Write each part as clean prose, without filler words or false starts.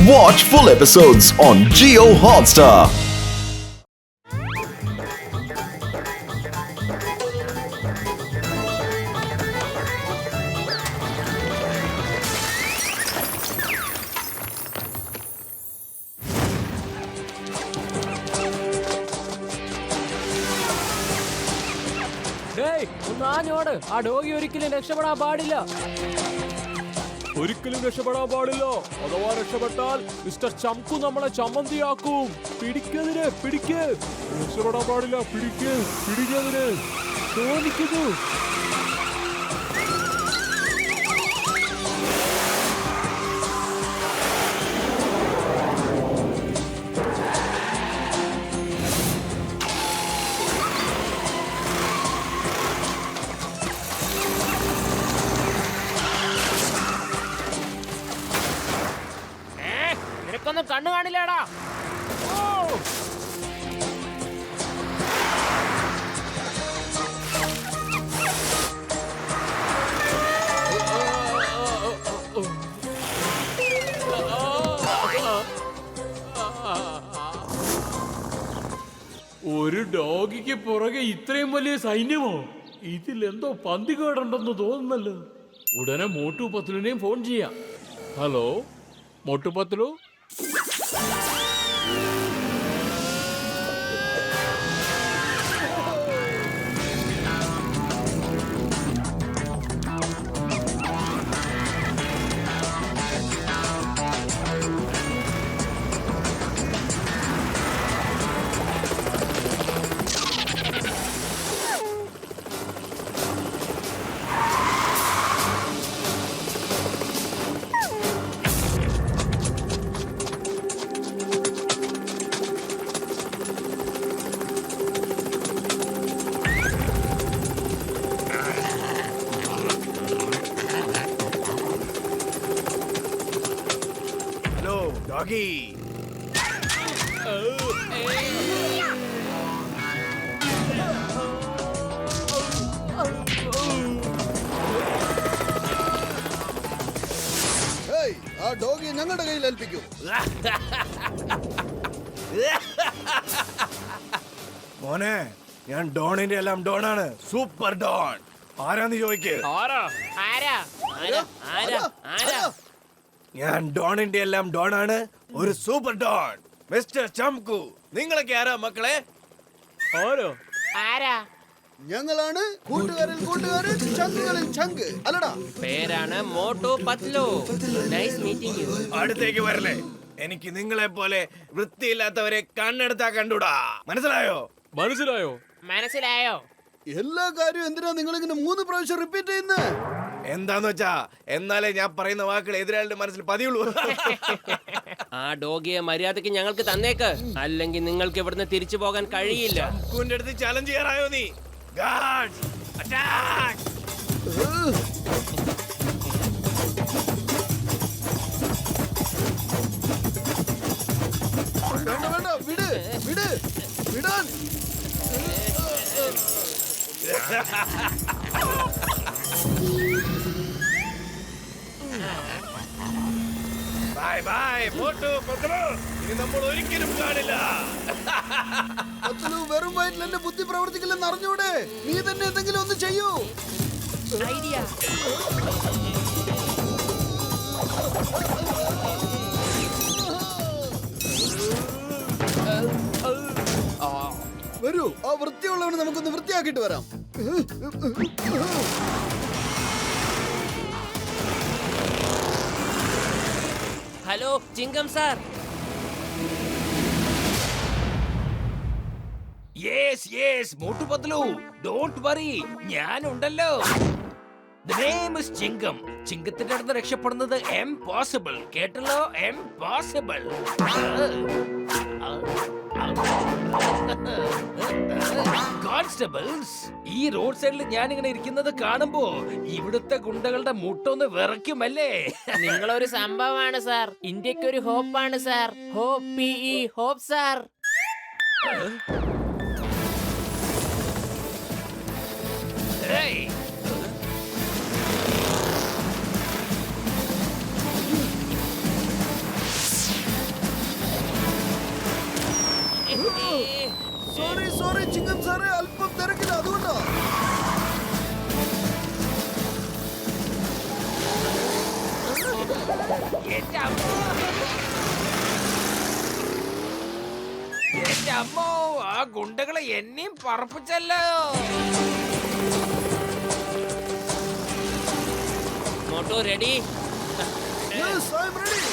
Watch full episodes on Jio Hotstar. ഒന്നാഞ്ഞോട് ആ doggy ഒരിക്കലും രക്ഷപ്പെടാൻ പാടില്ല. ഒരിക്കലും രക്ഷപ്പെടാൻ പാടില്ല. അഥവാ രക്ഷപ്പെട്ടാൽ മിസ്റ്റർ ചംകു നമ്മളെ ചമ്മന്തിയാക്കും. പിടിക്കതിന്, പിടിക്ക്. രക്ഷപ്പെടാൻ പാടില്ല. പിടിക്കതിന്. തോന്നിക്കുന്നു. നിനക്കൊന്നും കണ്ണു കാണില്ലേടാ. ഒരു ഡോഗിക്ക് പുറകെ ഇത്രയും വലിയ സൈന്യമോ? ഇതിലെന്തോ പന്തികേടുണ്ടെന്ന് തോന്നുന്നല്ലോ. ഉടനെ മോട്ടു പത്ലുവിനെയും ഫോൺ ചെയ്യാം. ഹലോ മോട്ടു പത്ലു. Doggy. ആ ഡോഗിയെ ഞങ്ങളുടെ കയ്യിൽ ഏൽപ്പിക്കൂ. മോനെ, ഞാൻ ഡോണിന്റെ എല്ലാം ഡോണാണ്. Super don. ആരാന്ന് ചോദിക്ക്. ഞാൻ ഡോണിന്റെ എല്ലാം ഡോണാണ്. ഒരു സൂപ്പർ ഡോൺ. മിസ്റ്റർ ചംകു. നിങ്ങളൊക്കെ ആരാ മക്കളെ? ആരാ? ഞങ്ങളാണ് കൂട്ടുകാരിൽ കൂട്ടുകാരൻ, ചങ്കുകളിൽ ചങ്ക്. അല്ലടാ, പേരാണ് Motu Patlu. Nice meeting you. അടുത്തേക്ക് വരല്ലേ. എനിക്ക് നിങ്ങളെ പോലെ വൃത്തിയില്ലാത്തവരെ കണ്ണെടുത്താ കണ്ടൂടാ. മനസ്സിലായോ? മനസ്സിലായോ? എല്ലാ കാര്യവും എന്തിനാ നിങ്ങൾ ഇങ്ങനെ 3 പ്രാവശ്യം റിപ്പീറ്റ് ചെയ്യുന്നത്? എന്താന്ന് വെച്ചാ എന്നാലേ ഞാൻ പറയുന്ന വാക്കുകൾ എതിരാളിയുടെ മനസ്സിൽ പതിയുള്ളൂ. ആ ഡോഗിയെ മര്യാദക്ക് ഞങ്ങൾക്ക് തന്നേക്ക്, അല്ലെങ്കിൽ നിങ്ങൾക്ക് ഇവിടുന്ന് തിരിച്ചു പോകാൻ കഴിയില്ല. ചംകുവിന്റെ അടുത്ത് ചലഞ്ച് ചെയ്യാറായോ നീ? Guards attack! വേണ്ട, വിടാൻ. By bye Motu Patlu. ഇനി നമ്മൾ ഒരിക്കലും കാണില്ല. പത്ലു, വെറും വയറ്റിൽ എന്റെ ബുദ്ധി പ്രവർത്തിക്കില്ലെന്ന് അറിഞ്ഞൂടെ? നീ തന്നെ എന്തെങ്കിലും ഒന്ന് ചെയ്യൂ. ഐഡിയ. വരൂ, ആ വൃത്തിയുള്ളവനെ നമുക്കൊന്ന് വൃത്തിയാക്കിട്ട് വരാം. Hello ചിങ്കം sir. Yes Motu Patlu, don't worry, ഞാനുണ്ടല്ലോ. The name is ചിങ്കം. ചിങ്കത്തിന്റെ അടുത്ത് രക്ഷപ്പെടുന്നത് impossible. കേട്ടല്ലോ? impossible. കോൺസ്റ്റബിൾസ്, ഈ റോഡ് സൈഡിൽ ഞാൻ ഇങ്ങനെ ഇരിക്കുന്നത് കാണുമ്പോ ഇവിടുത്തെ ഗുണ്ടകളുടെ മുട്ടൊന്ന് വിറയ്ക്കുമല്ലേ? നിങ്ങളൊരു സംഭവമാണ് സാർ. ഇന്ത്യക്ക് ഒരു ഹോപ്പാണ് sir. Hope PE hope sir. Hey! സാറേ അല്പം തിരക്കില്ല, അതുകൊണ്ടാ. എന്റെ അമ്മോ! എന്റെ അമ്മോ, ആ ഗുണ്ടകളെ എന്നെയും പറപ്പിച്ചല്ലോ. Motu ready? Yes, I'm ready.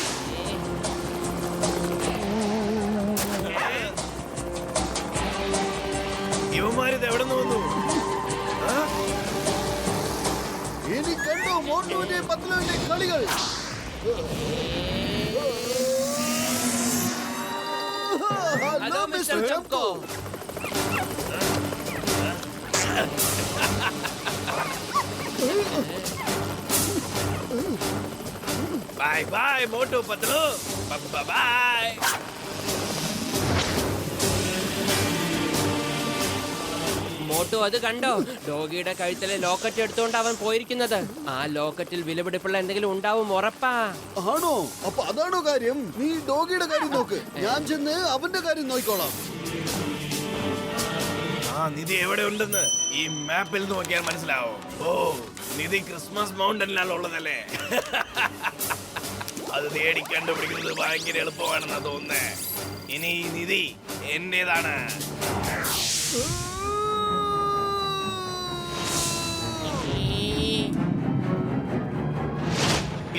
ഇവന്മാരിത് എവിടെ നിന്ന് വന്നു? ഇനി കണ്ടോ മോട്ടുവിന്റെയും പത്ലുവിന്റെയും കളികൾ. Hello mister Chamko. Bye bye Motu Patlu. Bye. Motu അത് കണ്ടോ? ഡോഗിയുടെ കഴുത്തിലെ ലോക്കറ്റ് എടുത്തുകൊണ്ട് അവൻ പോയിരിക്കുന്നത്. ആ ലോക്കറ്റിൽ വിലപിടിപ്പുള്ള എന്തെങ്കിലും ഉണ്ടാവും, ഉറപ്പാ. ആണോ? അപ്പൊ അതാണോ കാര്യം? നീ ഡോഗിയുടെ കാര്യം നോക്ക്, ഞാൻ ചെന്ന് അവന്റെ കാര്യം നോക്കിക്കോളാം. ആ നിധി എവിടെ ഉണ്ടെന്ന് ഈ മാപ്പിൽ നോക്കിയാൽ മനസ്സിലാവും. ഓ, നിധി ക്രിസ്മസ് മൗണ്ടനിലാണ് ഉള്ളതല്ലേ? അത് തേടി കണ്ടുപിടിക്കുന്നത് ഭയങ്കര എളുപ്പമാണെന്നാ തോന്നുന്നേ. ഇനി ഈ നിധി എന്റേതാണ്.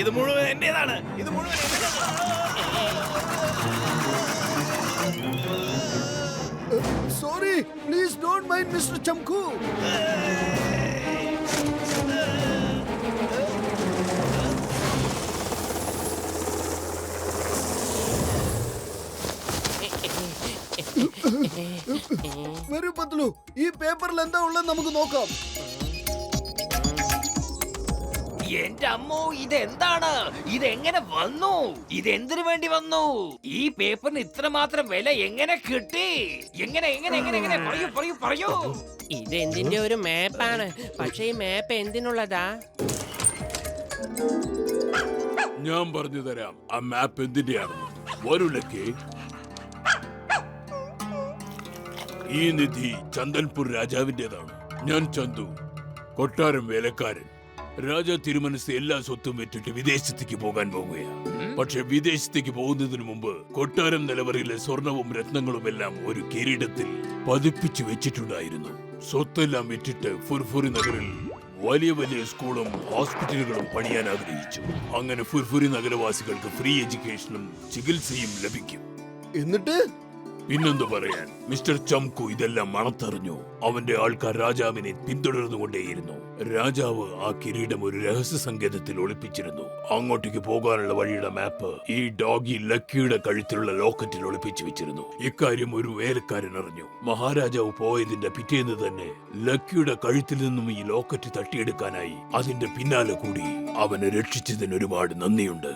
ഇത് മുഴുവൻ എന്റേതാണ്. ഇത് മുഴുവൻ sorry, please don't mind mister Chamku. വരൂ പത്ലു, ഈ പേപ്പറിൽ എന്താ ഉള്ളത് നമുക്ക് നോക്കാം. എന്റെ അമ്മോ, ഇതെന്താണ്? ഇതെങ്ങനെ വന്നു? ഇതെന്തിനു വേണ്ടി വന്നു? ഈ പേപ്പറിന് ഇത്രമാത്രം വില എങ്ങനെ കിട്ടി? എങ്ങനെ എങ്ങനെ എങ്ങനെ എങ്ങനെ പറയൂ പറയൂ പറയൂ. ഇത് എന്തിന്റെ ഒരു മാപ്പാണ്, പക്ഷേ ഈ മാപ്പ് എന്തിനുള്ളതാ? ഞാൻ പറഞ്ഞു തരാം ആ മാപ്പ് എന്തിന്റെയാണെന്ന്. വരൂലൊക്കെ. ഈ നിധി ചന്ദൻപൂർ രാജാവിന്റേതാണ്. ഞാൻ ചന്തു, കൊട്ടാരം വേലക്കാരൻ. രാജ തിരുമനസ് എല്ലാ സ്വത്തും വിറ്റിട്ട് വിദേശത്തേക്ക് പോകാൻ പോകുകയാണ്. പക്ഷെ വിദേശത്തേക്ക് പോകുന്നതിന് മുമ്പ് കൊട്ടാരം നിലവറയിലെ സ്വർണവും രത്നങ്ങളും എല്ലാം ഒരു കിരീടത്തിൽ പതിപ്പിച്ചു വെച്ചിട്ടുണ്ടായിരുന്നു. സ്വത്തെല്ലാം വിറ്റിട്ട് ഫുർഫുറി നഗറിൽ വലിയ വലിയ സ്കൂളും ഹോസ്പിറ്റലുകളും പണിയാൻ ആഗ്രഹിച്ചു. അങ്ങനെ ഫുർഫുറി നഗരവാസികൾക്ക് ഫ്രീ എഡ്യൂക്കേഷനും ചികിത്സയും ലഭിക്കും. എന്നിട്ട് പിന്നെന്തു പറയാൻ, മിസ്റ്റർ ചംകു ഇതെല്ലാം മണത്തറിഞ്ഞു. അവന്റെ ആൾക്കാർ രാജാവിനെ പിന്തുടർന്നുകൊണ്ടേയിരുന്നു. രാജാവ് ആ കിരീടം ഒരു രഹസ്യ സങ്കേതത്തിൽ ഒളിപ്പിച്ചിരുന്നു. അങ്ങോട്ടേക്ക് പോകാനുള്ള വഴിയുടെ മാപ്പ് ഈ ഡോഗി ലക്കിയുടെ കഴുത്തിലുള്ള ലോക്കറ്റിൽ ഒളിപ്പിച്ചു വെച്ചിരുന്നു. ഇക്കാര്യം ഒരു വേലക്കാരൻ അറിഞ്ഞു. മഹാരാജാവ് പോയതിന്റെ പിറ്റേന്ന് തന്നെ ലക്കിയുടെ കഴുത്തിൽ നിന്നും ഈ ലോക്കറ്റ് തട്ടിയെടുക്കാനായി അതിന്റെ പിന്നാലെ കൂടി. അവനെ രക്ഷിച്ചതിന് ഒരുപാട് നന്ദിയുണ്ട്.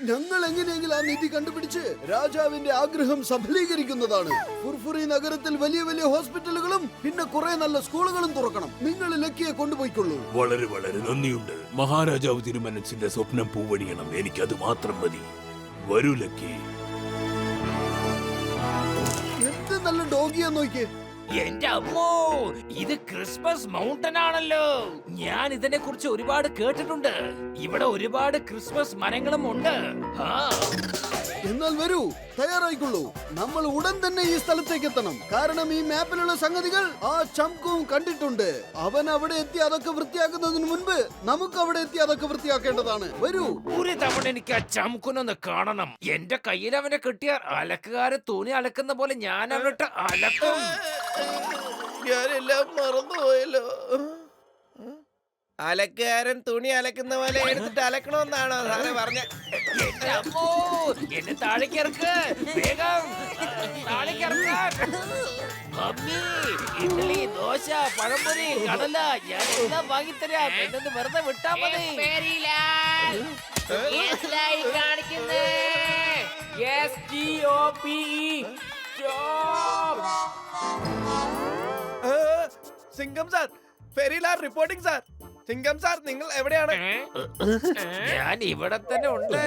ഞങ്ങൾ എങ്ങനെയെങ്കിലും ആ നിധി കണ്ടുപിടിച്ച് രാജാവിന്റെ ആഗ്രഹം സഫലീകരിക്കുന്നതാണ്. ഫുർഫുറി നഗരത്തിൽ വലിയ വലിയ ഹോസ്പിറ്റലുകളും പിന്നെ കുറെ നല്ല സ്കൂളുകളും തുറക്കണം. നിങ്ങൾ ലക്കിയെ കൊണ്ടുപോയിക്കൊള്ളൂ. വളരെ വളരെ നന്ദിയുണ്ട്. മഹാരാജാവ് തിരുമനസിന്റെ സ്വപ്നം പൂവണിയണം. എനിക്കത് മാത്രം മതി. വരൂ ലക്കി. എന്ത് നല്ല ഡോഗിയാ നോക്കിയേ. എന്റെ അമ്മോ, ഇത് ക്രിസ്മസ് മൗണ്ടൻ ആണല്ലോ. ഞാൻ ഇതിനെ കുറിച്ച് ഒരുപാട് കേട്ടിട്ടുണ്ട്. ഇവിടെ ഒരുപാട് ക്രിസ്മസ് മരങ്ങളും ഉണ്ട്. ആ, എന്നാൽ വരൂ, തയ്യാറായിക്കൊള്ളൂ. നമ്മൾ ഉടൻ തന്നെ ഈ സ്ഥലത്തേക്ക് എത്തണം. കാരണം ഈ മാപ്പിലുള്ള സംഗതികൾ ആ ചംകുവും കണ്ടിട്ടുണ്ട്. അവൻ അവിടെ എത്തി അതൊക്കെ വൃത്തിയാക്കുന്നതിന് മുൻപ് നമുക്ക് അവിടെ എത്തി അതൊക്കെ വൃത്തിയാക്കേണ്ടതാണ്. വരൂ. ഒരു തവണ എനിക്ക് ആ ചമുക്കുനൊന്ന് കാണണം. എന്റെ കയ്യിൽ അവനെ കിട്ടിയാൽ അലക്കുകാരെ തുണി അലക്കുന്ന പോലെ ഞാൻ അവനിട്ട് അലക്കും. ഞാനെല്ലാം മറന്നുപോയല്ലോ. അലക്കുകാരൻ തുണി അലക്കുന്ന പോലെ എടുത്തിട്ട് അലക്കണമെന്നാണോ സാറേ പറഞ്ഞ? എന്റെ അമ്മോ, എന്നെ താഴേക്ക് ഇറക്ക് വേഗം, താഴേക്ക് ഇറക്കാൻ. മമ്മി, ഇഡ്ഡലി, ദോശ, പഴംപൊരി, കടല ഞാൻ എല്ലാം വാങ്ങിത്തരാം. എന്നൊന്ന് വെറുതെ വിട്ടാ മതി. Singham sir, Pherilal reporting sir. Chingam sir നിങ്ങൾ എവിടെയാണ്? ഞാൻ ഇവിടെ തന്നെ ഉണ്ട്.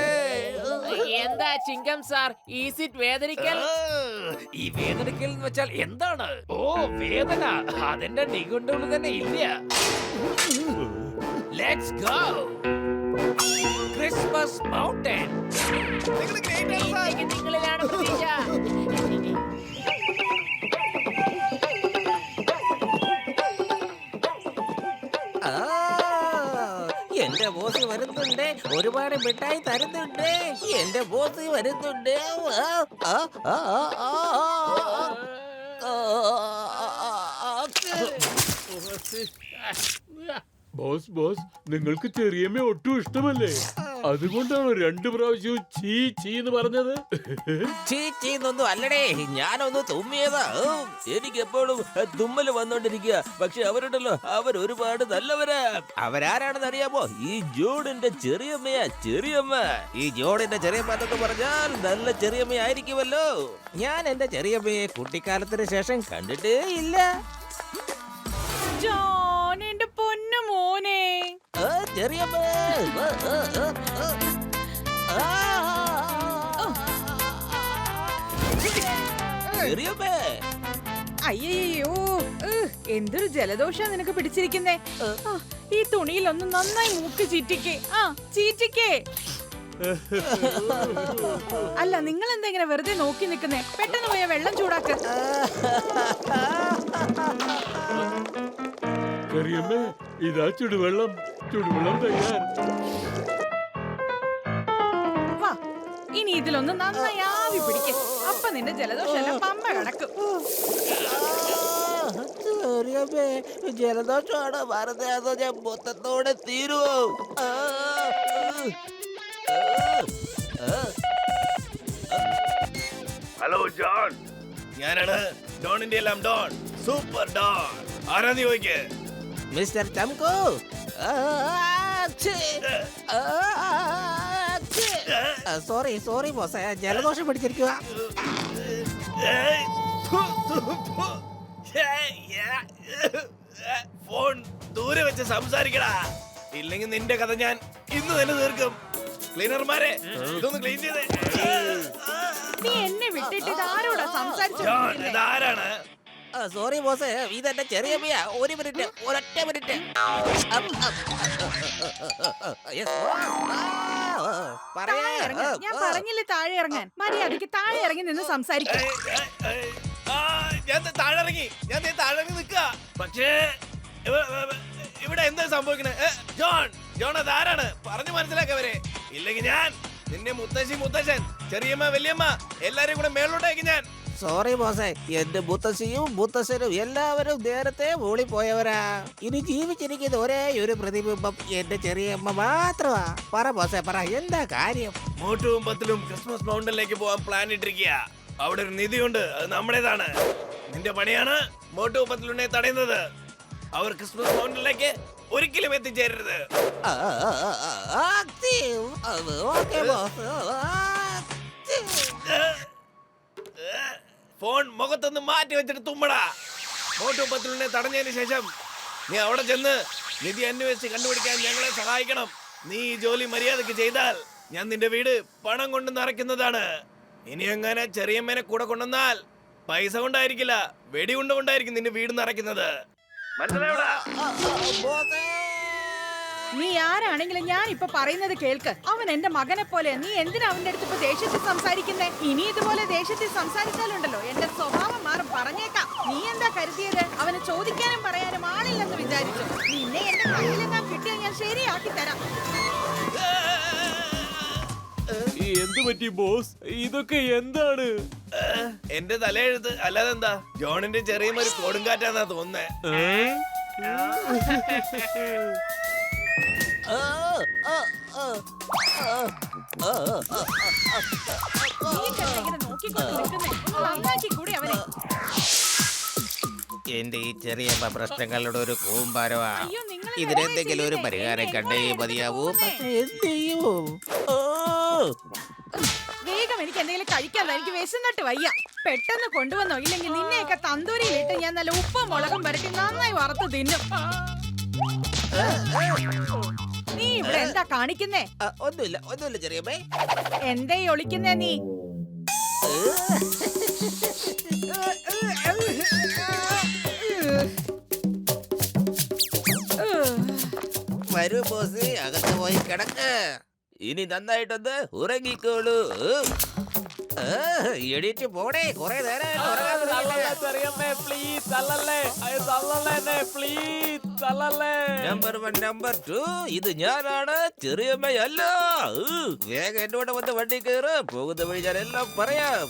എന്താ ചിങ്കം സാർ ഈ സീറ്റ് വേദനിക്കൽ? ഈ വേദനക്കൽ എന്ന് വെച്ചാൽ എന്താണ്? ഓ വേദന, അതെന്റെ നിഘണ്ടുവിൽ തന്നെ ഇല്ല. Let's go Christmas mountain. നിങ്ങൾ great ആണ് സാർ. നിങ്ങളിലാണ് പ്രതീക്ഷ. എന്റെ ബോസ് വരുന്നുണ്ട്, ഒരുപാട് മിഠായി തരുന്നുണ്ട്. എന്റെ ബോസ് വരുന്നുണ്ട്. ബോസ് ബോസ് നിങ്ങൾക്ക് ചെറിയമ്മ ഒട്ടും ഇഷ്ടമല്ലേ? അതുകൊണ്ടാണോ 2 പ്രാവശ്യവും ചീ ചീ എന്ന് പറഞ്ഞത്? ചീച്ചീന്നൊന്നും അല്ലടേ, ഞാനൊന്ന് തുമ്മിയതാ. എനിക്ക് എപ്പോഴും തുമ്മല് വന്നോണ്ടിരിക്കുക. പക്ഷെ അവരുണ്ടല്ലോ, അവരൊരുപാട് നല്ലവരാ. അവരാരാണെന്ന് അറിയാമോ? ഈ ജോണിന്റെ ചെറിയമ്മയാ, ചെറിയമ്മ. ഈ ജോണിന്റെ ചെറിയമ്മ എന്നൊക്കെ പറഞ്ഞാൽ നല്ല ചെറിയമ്മ ആയിരിക്കുമല്ലോ. ഞാൻ എന്റെ ചെറിയമ്മയെ കുട്ടിക്കാലത്തിന് ശേഷം കണ്ടിട്ടേ ഇല്ല. ജോൺ, എന്റെ പൊന്നു മോനെ. ചെറിയമ്മ. ചെറിയമ്മ. അയ്യോ, എന്തൊരു ജലദോഷ നിനക്ക് പിടിച്ചിരിക്കുന്നേ. ഈ തുണിയിലൊന്ന് നന്നായി മൂക്ക് ചീറ്റിക്കേ. ചീറ്റിക്കേ. അല്ല, നിങ്ങൾ എന്താ ഇങ്ങനെ വെറുതെ നോക്കി നിൽക്കുന്നേ? പെട്ടെന്ന് പോയ വെള്ളം ചൂടാക്ക്. ചെറിയമ്മ ഇതാ ചുടുവെള്ളം, ചുടുവെള്ളം തയ്യാർ. വാ, ഇനി ഇതിലൊന്ന് നന്നായി ആവി പിടിക്ക്. അപ്പൊ നിന്റെ ജലദോഷം എല്ലാം പമ്പ കണക്കും. ചെറിയമ്മേ, ജലദോഷമാണോ പറഞ്ഞത്? അതോ ഞാൻ മൊത്തത്തോടെ തീരുവോ? ഹലോ ജോൺ, ഞാനാണ് ഡോണിന്റെ എല്ലാം ഡോൺ, സൂപ്പർ ഡോൺ. ആരാന്ന് ചോദിക്കേ? Mister Chamku. Sorry sorry boss, ജലദോഷം പിടിച്ചിരിക്കുക. ഫോൺ ദൂരെ വെച്ച് സംസാരിക്കടാ, ഇല്ലെങ്കിൽ നിന്റെ കഥ ഞാൻ ഇന്ന് തന്നെ തീർക്കും. ക്ലീനർമാരെ, ഇതൊന്ന് ക്ലീൻ ചെയ്തേ. നീ എന്നെ വിട്ടിട്ട് ഇതാരോടാ സംസാരിച്ചു? ജോൺ, ഇതാരാണ്? സോറി ബോസ്, ഇതെന്റെ ചെറിയമ്മയാ. ഒരു മിനിറ്റ്, ഒരൊറ്റ മിനിറ്റ്. താഴെ ഇറങ്ങ്. ഞാൻ പറഞ്ഞില്ലേ താഴെ ഇറങ്ങാൻ. മര്യാദയ്ക്ക് താഴെ ഇറങ്ങി നിന്ന് സംസാരിക്കും. ഞാൻ താഴെ ഇറങ്ങി നിൽക്കുക. പക്ഷേ ഇവിടെ എന്താ സംഭവിക്കണേ? ജോൺ, ജോൺ അതാരാണ്? പറഞ്ഞു മനസ്സിലാക്കവരെ, ഇല്ലെങ്കിൽ ഞാൻ നിന്നെ മുത്തശ്ശൻ, ചെറിയമ്മ, വലിയമ്മ എല്ലാരെയും കൂടെ മേളിലോട്ടേക്ക് ഞാൻ. സോറി ബോസേ, എന്റെ മുത്തശ്ശിയും മുത്തശ്ശനും എല്ലാവരും നേരത്തെ പോയവരാ. ഇനി ജീവിച്ചിരിക്കുന്ന ഒരേ ഒരു പ്രതിബിംബം എന്റെ ചെറിയമ്മ മാത്രമാ. പറ ബോസേ, പറ, എന്താ കാര്യം? മോട്ടുവും പത്തിലും ക്രിസ്മസ് മൗണ്ടനിലേക്ക് പോകാൻ പ്ലാൻ ഇട്ടിരിക്കുക. അവിടെ ഒരു നിധിയുണ്ട്, അത് നമ്മുടേതാണ്. നിന്റെ പണിയാണ് മോട്ടുവും പത്തിലുണ്ടെ തടയുന്നത്. അവർ ക്രിസ്മസ് മൗണ്ടനിലേക്ക് ഒരിക്കലും എത്തിച്ചേരരുത്. Okay boss. ഫോൺ മുഖത്തൊന്ന് മാറ്റി വെച്ചിട്ട് തുമ്മടാ. മോട്ടുവും പത്തിലുണ്ടെ തടഞ്ഞതിന് ശേഷം നീ അവിടെ ചെന്ന് നിധി അന്വേഷിച്ച് കണ്ടുപിടിക്കാൻ ഞങ്ങളെ സഹായിക്കണം. നീ ഈ ജോലി മര്യാദക്ക് ചെയ്താൽ ഞാൻ നിന്റെ വീട് പണം കൊണ്ട് നിറയ്ക്കുന്നതാണ്. ഇനി എങ്ങനെ ചെറിയമ്മേനെ കൂടെ കൊണ്ടുവന്നാൽ പൈസ കൊണ്ടായിരിക്കില്ല, വെടികൊണ്ട് കൊണ്ടായിരിക്കും നിന്റെ വീട് നിറയ്ക്കുന്നത്. മനസ്സിലായോടാ? നീ ആരാണെങ്കിലും ഞാൻ ഇപ്പൊ പറയുന്നത് കേൾക്ക്. അവൻ എന്റെ മകനെ പോലെ. നീ എന്തിനാ അവന്റെ അടുത്ത് ഇപ്പൊ ദേഷ്യത്തിൽ സംസാരിക്കുന്നേ? ഇനി ഇതുപോലെ ദേഷ്യത്തിൽ സംസാരിച്ചാലുണ്ടല്ലോ എന്റെ സ്വഭാവം മാറും, പറഞ്ഞേക്കാം. നീ എന്താ കരുതിയത്? അവന് ചോദിക്കാനും പറയാനും ആളില്ലെന്ന് വിചാരിച്ചു. നിന്നെ എന്റെ കയ്യിലെന്താ കിട്ടിയാൽ ഞാൻ ശരിയാക്കി തരാം. എന്തു പറ്റി ബോസ്? ഇതൊക്കെ എന്താണ്? എന്റെ തലയെഴുത്ത് അല്ലാതെ എന്താ? ജോണിന്റെ ചെറിയ ഒരു കൊടുങ്കാറ്റാന്നാ തോന്നുന്നേ. നോക്കിക്കൊണ്ട് നിൽക്കുന്നേ, നന്നാക്കി കൂടി അവനെ. എന്റെ ഈ ചെറിയ പ്രശ്നങ്ങളുടെ ഒരു കൂമ്പാരമാ. അയ്യോ, നിങ്ങൾ ഇതിനെന്തെങ്കിലും ഒരു പരിഹാരം കണ്ടേ മതിയാവൂ. പക്ഷേ എന്ത് ചെയ്യൂ? വേഗം എനിക്ക് എന്തെങ്കിലും കഴിക്കാമല്ലോ, എനിക്ക് വിശന്നിട്ട് വയ്യ. പെട്ടെന്ന് കൊണ്ടുവന്നോ, ഇല്ലെങ്കിൽ നിന്നെയൊക്കെ തന്തൂരിയിലിട്ട് ഞാൻ നല്ല ഉപ്പും മുളകും പുരട്ടി നന്നായി വറുത്ത് തിന്നും. നീ ഇവിടെ എന്താ കാണിക്കുന്നേ? ഒന്നുമില്ല ചെറിയമ്മേ. എന്തേ ഒളിക്കുന്നേ നീ? വരൂ ബോസ്, അകത്ത് പോയി കിടക്ക്. ഇനി നന്നായിട്ടൊന്ന് ഉറങ്ങിക്കോളൂ. എണീറ്റ് പോടേ, കുറെ നേരം നമ്പർ 1 നമ്പർ 2 ഇത് ഞാനാണ്, ചെറിയമ്മയല്ല. വേഗം എന്റെ കൂടെ വന്ന് വണ്ടി കയറ്. പോകുന്ന വഴി ഞാൻ എല്ലാം പറയാം.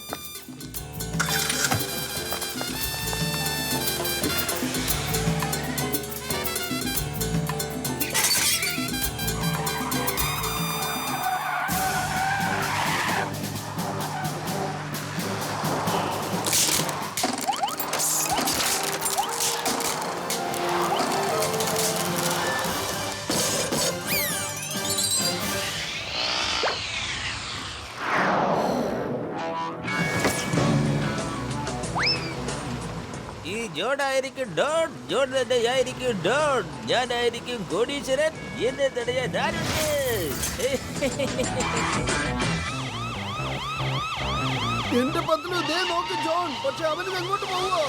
ഈ ജോണായിരിക്കും ഡോൺ, ജോൺ തന്നെയായിരിക്കും ഡോൺ. ഞാനായിരിക്കും കോടീശ്വരൻ. എന്നെ തടയാൻ ആരുണ്ട്? എന്റെ പത്നി ദേ നോക്ക് ജോൺ, പക്ഷെ അവന് എങ്ങോട്ട് പോവോ?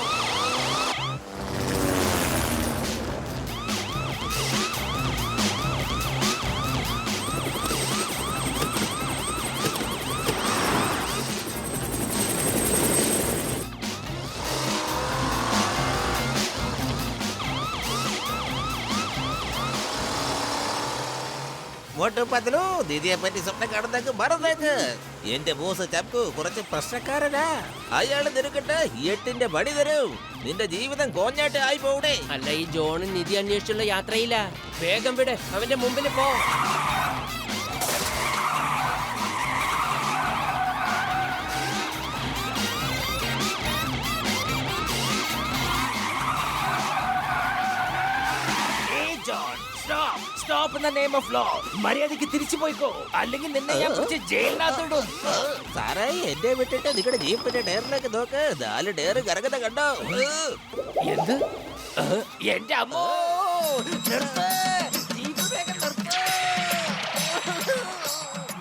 മോട്ടു പത്ലു, ദീദിയെ പറ്റി സ്വപ്നം കാണുന്നേക്ക് മറന്നേക്ക്. എന്റെ ബോസ് ചപ്പു കുറച്ച് പ്രശ്നക്കാരനാ. അയാള് നിനക്കിട്ട് 8ന്റെ പണി തരും. നിന്റെ ജീവിതം കോഞ്ഞാട്ട് ആയി പോകൂടെ. അല്ല, ഈ ജോണും നിധി അന്വേഷിച്ചുള്ള യാത്രയില്ല. വേഗം വിട്, അവന്റെ മുമ്പിൽ പോ. Stop in the name of law. മര്യാദയ്ക്ക് തിരിച്ചു പോയിക്കോ, അല്ലെങ്കിൽ നിന്നെ ഞാൻ പിടിച്ച് ജയിലിനകത്തിടും. സാറേ, എന്നെ വിട്ടിട്ട് നിങ്ങളുടെ ജീപ്പിന്റെ ടയറിലേക്ക് നോക്ക്. 4 ടയർ കറങ്ങുന്ന കണ്ടോ? എന്ത്? എന്റെ അമ്മോ, നിർത്ത്. ജീപ്പ് വേഗം നിർത്ത്.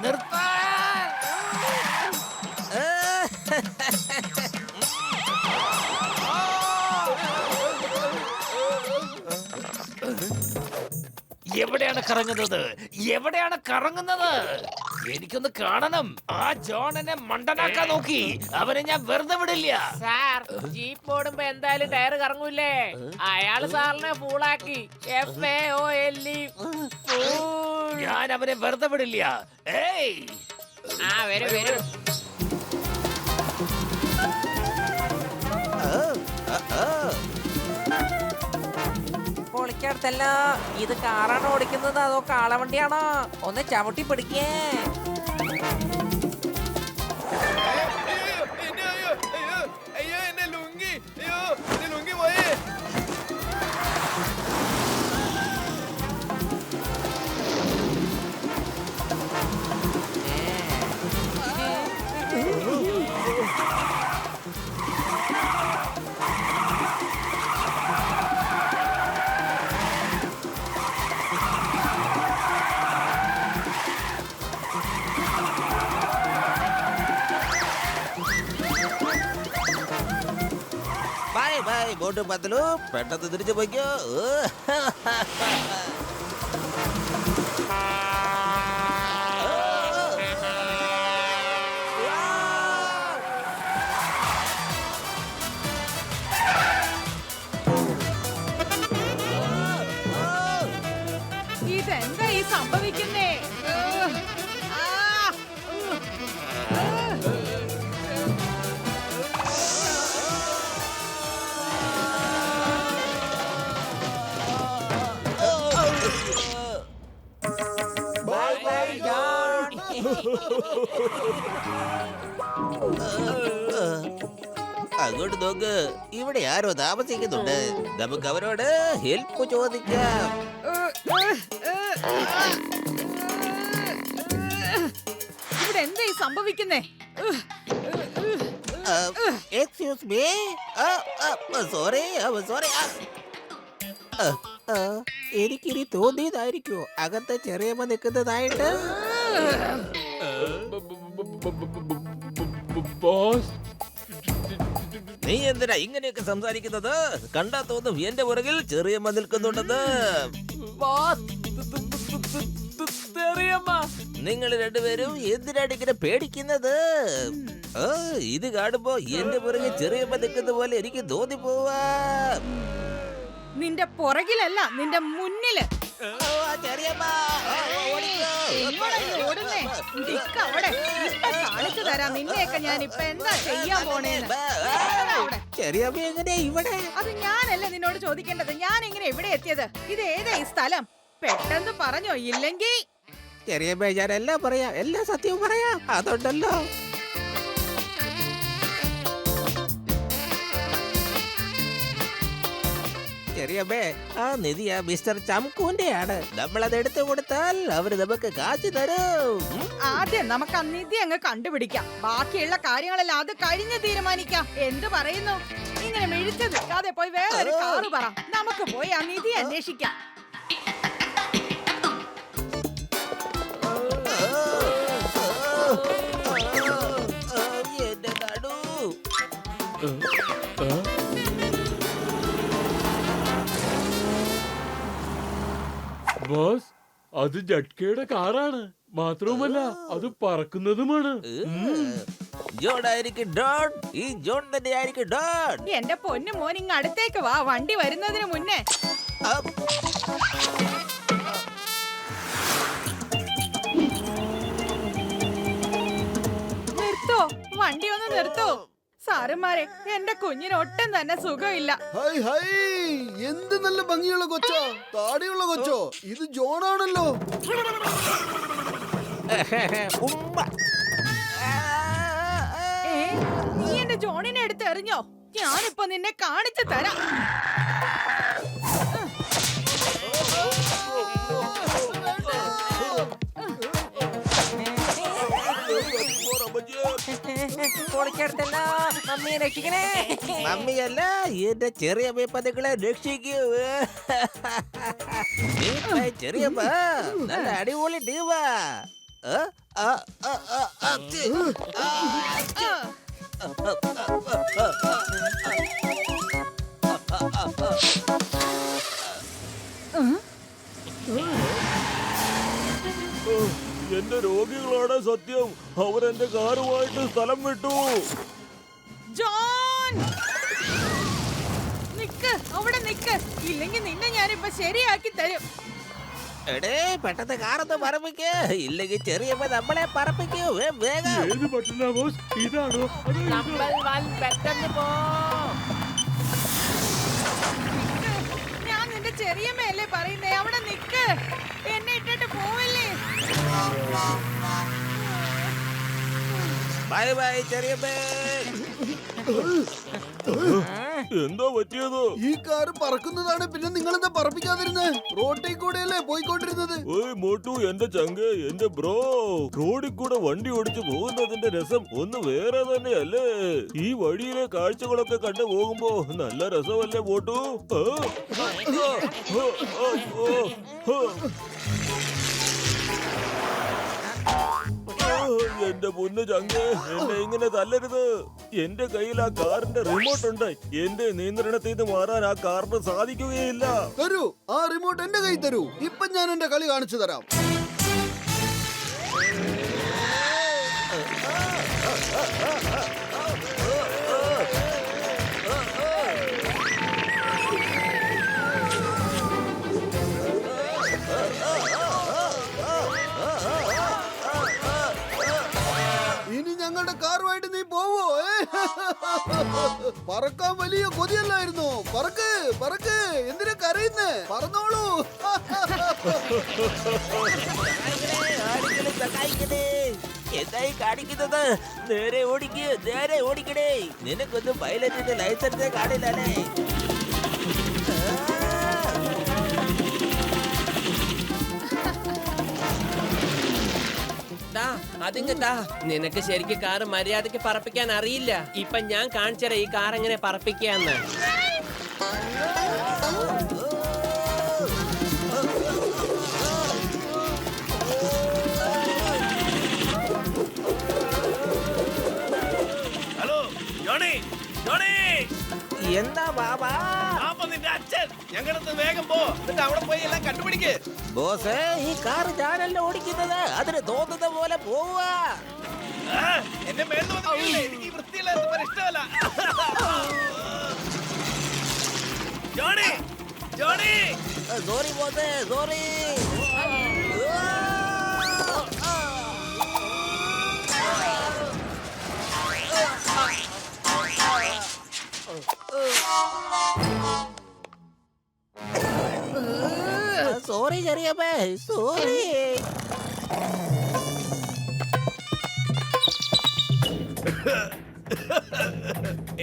നിർത്താൻ. എവിടെയാണ് കറങ്ങുന്നത്? എവിടെയാണ് കറങ്ങുന്നത്? എനിക്കൊന്ന് കാണണം. ആ ജോണനെ മണ്ടനാക്കാൻ നോക്കി. അവനെ ഞാൻ വെറുതെ വിടില്ല. സാർ, ജീപ്പ് ഓടുമ്പോ എന്തായാലും ടയർ കറങ്ങൂലേ? അയാള് സാറിനെ ഫൂളാക്കി. FAOLE. ഞാൻ അവനെ വെറുതെ വിടില്ല. ഏയ്, ആ വരൂ വരൂ. പൊളിക്കടുത്തല്ല. ഇത് കാറാണ് ഓടിക്കുന്നത് അതോ കാളവണ്ടിയാണോ? ഒന്ന് ചവിട്ടി പിടിക്കേ. എന്നെ ലുങ്കി, എന്നെ ലുങ്കി പോയേ. ബൈ ബൈ മോട്ടു പത്ലു, പെട്ടെന്ന് തിരിച്ചു പോയിക്കോ. ഇതെന്താ ഈ സംഭവിക്കുന്നേ? അങ്ങോട്ട് നോക്ക്, ഇവിടെ ആരോ താമസിക്കുന്നുണ്ട്. നമുക്ക് അവരോട് ഹെൽപ്പ് ചോദിക്കാം. ഇവിടെ എന്താ ഈ സംഭവിക്കുന്നേ? Excuse me, sorry sorry. എനിക്കിനി തോന്നിയതായിരിക്കോ അകത്ത് ചെറിയമ്മ നിൽക്കുന്നതായിട്ട്? ബോസ്, നീ എന്തിനാ ഇങ്ങനെയൊക്കെ സംസാരിക്കുന്നത്? കണ്ടാ തോന്നും എന്റെ പുറകിൽ ചെറിയമ്മ നിൽക്കുന്നുണ്ടെന്ന്. നിങ്ങൾ രണ്ടുപേരും എന്തിനാണ് ഇങ്ങനെ പേടിക്കുന്നത്? ഇത് കാണുമ്പോ എന്റെ പുറകിൽ ചെറിയമ്മ നിൽക്കുന്ന പോലെ എനിക്ക് തോന്നിപ്പോവാ. നിന്റെ പുറകിലല്ല, നിന്റെ മുന്നില്. എങ്ങോട്ടാ ഓടുന്നേ? നിക്ക് അവിടെ. ഇപ്പൊ കാണിച്ചു തരാം നിന്നെയൊക്കെ ഞാൻ ഇപ്പൊ എന്താ ചെയ്യാൻ പോണേന്ന്. അവിടെ. ചെറിയമ്മ എങ്ങനെയാ ഇവിടെ? അത് ഞാനല്ല നിന്നോട് ചോദിക്കേണ്ടത്. ഞാൻ എങ്ങനെ ഇവിടെ എത്തിയത്? ഇത് ഏതാ ഈ സ്ഥലം? പെട്ടെന്ന് പറഞ്ഞോ, ഇല്ലെങ്കിൽ ചെറിയമ്മ ഞാൻ എല്ലാം പറയാം, എല്ലാ സത്യവും പറയാം. അതുണ്ടല്ലോ. ചെറിയമ്മേ, ആ നിധി ആ മിസ്റ്റർ ചംകൂന്റെയാണ്. നമ്മളത് എടുത്തു കൊടുത്താൽ അവര് നമുക്ക് കാശ് തരും. ആദ്യം നമുക്ക് ആ നിധി അങ്ങ് കണ്ടുപിടിക്കാം. ബാക്കിയുള്ള കാര്യങ്ങളെല്ലാം അത് കഴിഞ്ഞ് തീരുമാനിക്കാം. എന്ത് പറയുന്നു? ഇങ്ങനെ മിഴിച്ചു നിൽക്കാതെ പോയി വേറൊരു കാറ് പറ. നമുക്ക് പോയി ആ നിധി അന്വേഷിക്കാം. എന്റെ നടു. ബോസ്, അത് ജട്കയുടെ കാറാണ്. മാത്രവുമല്ല അത് പറക്കുന്നതുമാണ്. ജോൺ ആയിരിക്കും ഡോൺ. ഈ ജോൺ തന്നെ ആയിരിക്കും ഡോൺ. എന്റെ പൊന്നു മോൻ ഇങ്ങ് അടുത്തേക്ക് വാ, വണ്ടി വരുന്നതിന് മുന്നേ. നിർത്തോ, വണ്ടി ഒന്ന് നിർത്തോ. സാറുമാരെ, എന്റെ കുഞ്ഞിന് ഒട്ടും തന്നെ സുഖമില്ല. ഹൈ ഹൈ, എന്ത് നല്ല ഭംഗിയുള്ള കൊച്ചോ, താടിയുള്ള കൊച്ചോ. ഇത് ജോണാണല്ലോ. നീ എന്റെ ജോണിനെ എടുത്ത് എറിഞ്ഞോ? ഞാനിപ്പോ നിന്നെ കാണിച്ചു തരാം. പൊളിച്ചെടുത്തല്ലോ. മമ്മിയെ രക്ഷിക്കണേ. മമ്മിയല്ല, എന്റെ ചെറിയമ്മ നിങ്ങളെ രക്ഷിക്കൂ. ചെറിയമ്മ നല്ല അടിപൊളി ടീമാ. എന്റെ രോഗികളാണ് സത്യം. അവരെന്റെ കാറുമായിട്ട് സ്ഥലം വിട്ടു. ജോൺ, നിക്ക് അവിടെ നിക്ക്. ഇല്ലെങ്കിൽ നിന്നെ ഞാനിപ്പോ ശരിയാക്കി തരും. എടേ, പെട്ടെന്ന് കാറൊന്ന് പറപ്പിക്ക്, ഇല്ലെങ്കിൽ ചെറിയമ്മ നമ്മളെ പറപ്പിക്കൂ. വേഗം. ഏത് പറ്റില്ല ബോസ്? ഇതാണോ? അതോ ഇതോ? നമ്പർ 1 പെട്ടെന്ന് പോ. ഞാൻ നിന്റെ ചെറിയമ്മയല്ലേ പറയുന്നേ. അവിടെ നിക്ക്. എന്നെ ഇട്ടിട്ട് പോവല്ലേ. ബൈ ബൈ ചെറിയമ്മ. എന്താ പറ്റിയത്? ഈ കാറ് പറക്കുന്നതാണ്, പിന്നെ നിങ്ങൾ എന്താ പറപ്പിക്കാതിരുന്നത്? റോട്ടിൽ കൂടെയല്ലേ പോയിക്കൊണ്ടിരുന്നത്? ഓയ് മോട്ടു, എന്റെ ചങ്ക്, എന്റെ ബ്രോ, റോഡിൽ കൂടെ വണ്ടി ഓടിച്ചു പോകുന്നതിന്റെ രസം ഒന്ന് വേറെ തന്നെയല്ലേ. ഈ വഴിയിലെ കാഴ്ചകളൊക്കെ കണ്ടു പോകുമ്പോ നല്ല രസമല്ലേ മോട്ടു? എന്റെ പൊന്നു ചങ്ക്, എന്നെ ഇങ്ങനെ തല്ലരുത്. എന്റെ കയ്യിൽ ആ കാറിന്റെ റിമോട്ട് ഉണ്ട്. എന്റെ നിയന്ത്രണത്തിൽ നിന്ന് മാറാൻ ആ കാറിന് സാധിക്കുകയില്ല. തരൂ, ആ റിമോട്ട് എന്റെ കൈ തരൂ. ഇപ്പൊ ഞാൻ എന്റെ കളി കാണിച്ചു തരാം. ഇനി ഞങ്ങളുടെ കാറുമായിട്ട് നീ പോവോ? പറക്കാൻ വലിയ കൊതിയല്ലായിരുന്നോ? പറക്ക് പറക്ക്, എന്തിനാ കരയുന്നേ? പറന്നോളൂ. എന്തായി കാണിക്കുന്നത്? നേരെ ഓടിക്ക്, നേരെ ഓടിക്കണേ. നിനക്കൊന്നും പൈലറ്റിന്റെ ലൈസൻസേ കാണില്ലല്ലേ? അതിങ്ങത്താ, നിനക്ക് ശരിക്കും കാറ് മര്യാദക്ക് പറപ്പിക്കാൻ അറിയില്ല. ഇപ്പൊ ഞാൻ കാണിച്ചരാ ഈ കാർ എങ്ങനെ പറപ്പിക്കാന്ന്. എന്താ ബാബാ? അപ്പൊ നിന്റെ അച്ഛൻ ഞങ്ങളടുത്ത് വേഗം പോ, എന്നിട്ട് അവിടെ പോയി എല്ലാം കണ്ടുപിടിക്ക്. ബോസേ, ഈ കാർ ഞാനല്ല ഓടിക്കുന്നത്. അതിന് തോന്നുന്ന പോലെ പോവാ. ആ, എന്നെ മേളിൽ വന്ന് വീഴില്ലേ? എനിക്ക് ഈ വൃത്തിയില്ലാത്ത ഇഷ്ടമല്ല. ജോണി, ജോണി, സോറി ബോസേ, സോറി. സോറി ചെറിയമ്മേ, സോറി.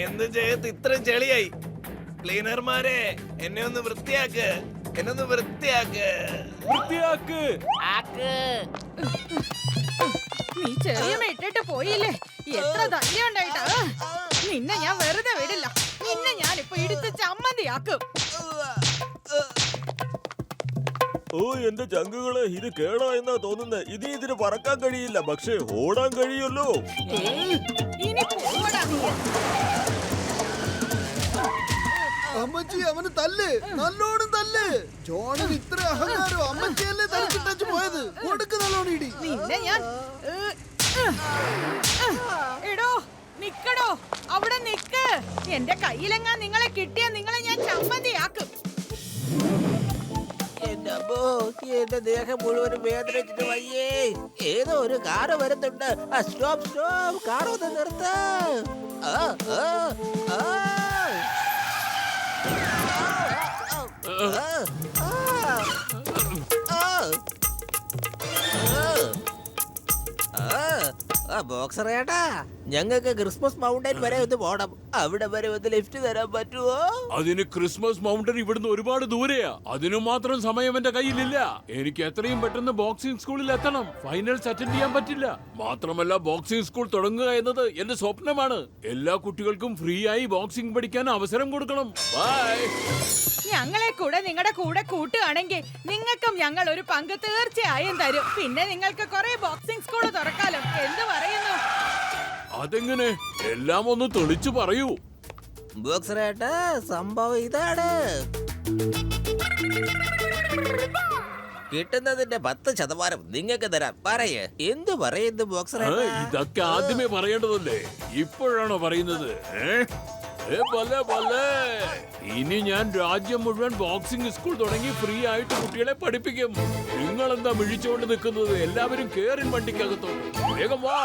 എന്ത് ചെയ്ത് ഇത്രയും ചെളിയായി? ക്ലീനർമാരെ, എന്നെ ഒന്ന് വൃത്തിയാക്ക്, എന്നെ ഒന്ന് വൃത്തിയാക്ക്. നീ ചെറിയ ഇട്ടിട്ട് പോയില്ലേ? എത്ര ധൈര്യം ഉണ്ടായിട്ടാ? നിന്നെ ഞാൻ വെറുതെ വിടില്ല. നിന്നെ ഞാൻ ഇപ്പൊ ഇടിച്ച് ചമ്മന്തിയാക്കും. ഓ എന്റെ ചങ്കുകളെ, ഇത് കേടാ എന്നാ തോന്നുന്നത്. ഇതിന് പറക്കാൻ കഴിയില്ല, പക്ഷേ ഓടാൻ കഴിയുമല്ലോ. ഇനി പോടാ. അമ്മച്ചി അവന് തല്ല്, നല്ലോണം തല്ല്. ജോണിന് ഇത്ര അഹങ്കാരം. അമ്മച്ചിയല്ലേ തനിച്ചിട്ടു പോയത്. കൊടുക്ക് നല്ലോണം ഇടി. നിന്നെ ഞാൻ എടോ നിക്കടോ, അവിടെ നിക്ക്. എന്റെ കയ്യിലെങ്ങാൻ നിങ്ങളെ കിട്ടിയാ നിങ്ങളെ ഞാൻ ചമ്മന്തിയാക്കും. എന്റെ അമ്മോ, എന്റെ ദേഹം മുഴുവനും വേദനിച്ചിട്ട് വയ്യേ. ഏതോ ഒരു കാറ് വരുന്നുണ്ട്. സ്റ്റോപ്പ് സ്റ്റോപ്പ്, കാർ ഒന്ന് നിർത്ത. ബോക്സർ ഏട്ടാ, ഞങ്ങൾക്ക് ക്രിസ്മസ് മൗണ്ടൻ വരെ ഒന്ന് പോണം. അവിടെ വരെ ഒന്ന് ലിഫ്റ്റ് തരാൻ പറ്റുമോ? അതിന് ക്രിസ്മസ് മൗണ്ടൻ ഇവിടുന്ന് ഒരുപാട് ദൂരെയാ. അതിനു മാത്രം സമയം എന്റെ കയ്യിലില്ല. എനിക്ക് എത്രയും പെട്ടെന്ന് ബോക്സിംഗ് സ്കൂളിൽ എത്തണം. ഫൈനൽസ് അറ്റൻഡ് ചെയ്യാൻ പറ്റില്ല. മാത്രമല്ല, ബോക്സിംഗ് സ്കൂൾ തുടങ്ങുക എന്നത് എന്റെ സ്വപ്നമാണ്. എല്ലാ കുട്ടികൾക്കും ഫ്രീ ആയി ബോക്സിംഗ് പഠിക്കാൻ അവസരം കൊടുക്കണം. ബൈ. ഞങ്ങളെ കൂടെ നിങ്ങളുടെ കൂടെ കൂട്ടുകയാണെങ്കിൽ നിങ്ങൾക്കും ഞങ്ങൾ ഒരു പങ്ക് തീർച്ചയായും തരും. പിന്നെ നിങ്ങൾക്ക് കുറെ ബോക്സിംഗ് സ്കൂൾ തുറക്കാലോ. എന്ത് പറയുന്നു? അതെങ്ങനെ? എല്ലാം ഒന്ന് തെളിച്ചു പറയൂ. ബോക്സർ ഏട്ടാ, സംഭവം ഇതാണ്. കിട്ടുന്നതിന്റെ 10% നിങ്ങൾക്ക് തരാം. പറയേ, എന്ത് പറയുന്നു ബോക്സർ ഏട്ടാ? ഇതൊക്കെ ആദ്യമേ പറയേണ്ടതല്ലേ, ഇപ്പോഴാണോ പറയുന്നത്? ഇനി ഞാൻ രാജ്യം മുഴുവൻ ബോക്സിംഗ് സ്കൂൾ തുടങ്ങി ഫ്രീ ആയിട്ട് കുട്ടികളെ പഠിപ്പിക്കും. നിങ്ങൾ എന്താ മിഴിച്ചുകൊണ്ട് നിൽക്കുന്നത്? എല്ലാവരും കേറിൻ വണ്ടിക്കകത്തോട്ട്. വേഗം വാ.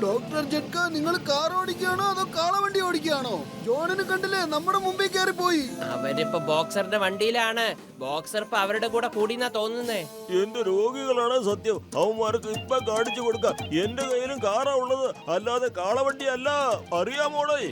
ഡോക്ടർ ജഡ്ക, നിങ്ങൾ കാർ ഓടിക്കുകയാണോ അതോ കാളവണ്ടി ഓടിക്കുകയാണോ? ജോണിന് കണ്ടില്ലേ, നമ്മുടെ മുമ്പിൽ കയറി പോയി. അവരിപ്പോ ബോക്സറിന്റെ വണ്ടിയിലാണ്. ബോക്സർ ഇപ്പൊ അവരുടെ കൂടെ കൂടിന്നാ തോന്നുന്നേ. എന്റെ രോഗികളാണ് സത്യം. അവന്മാർക്ക് ഇപ്പൊ കാണിച്ചു കൊടുക്കാം. എന്റെ കയ്യിലും കാറാ ഉള്ളത്, അല്ലാതെ കാളവണ്ടി അല്ല. അറിയാമോളെ?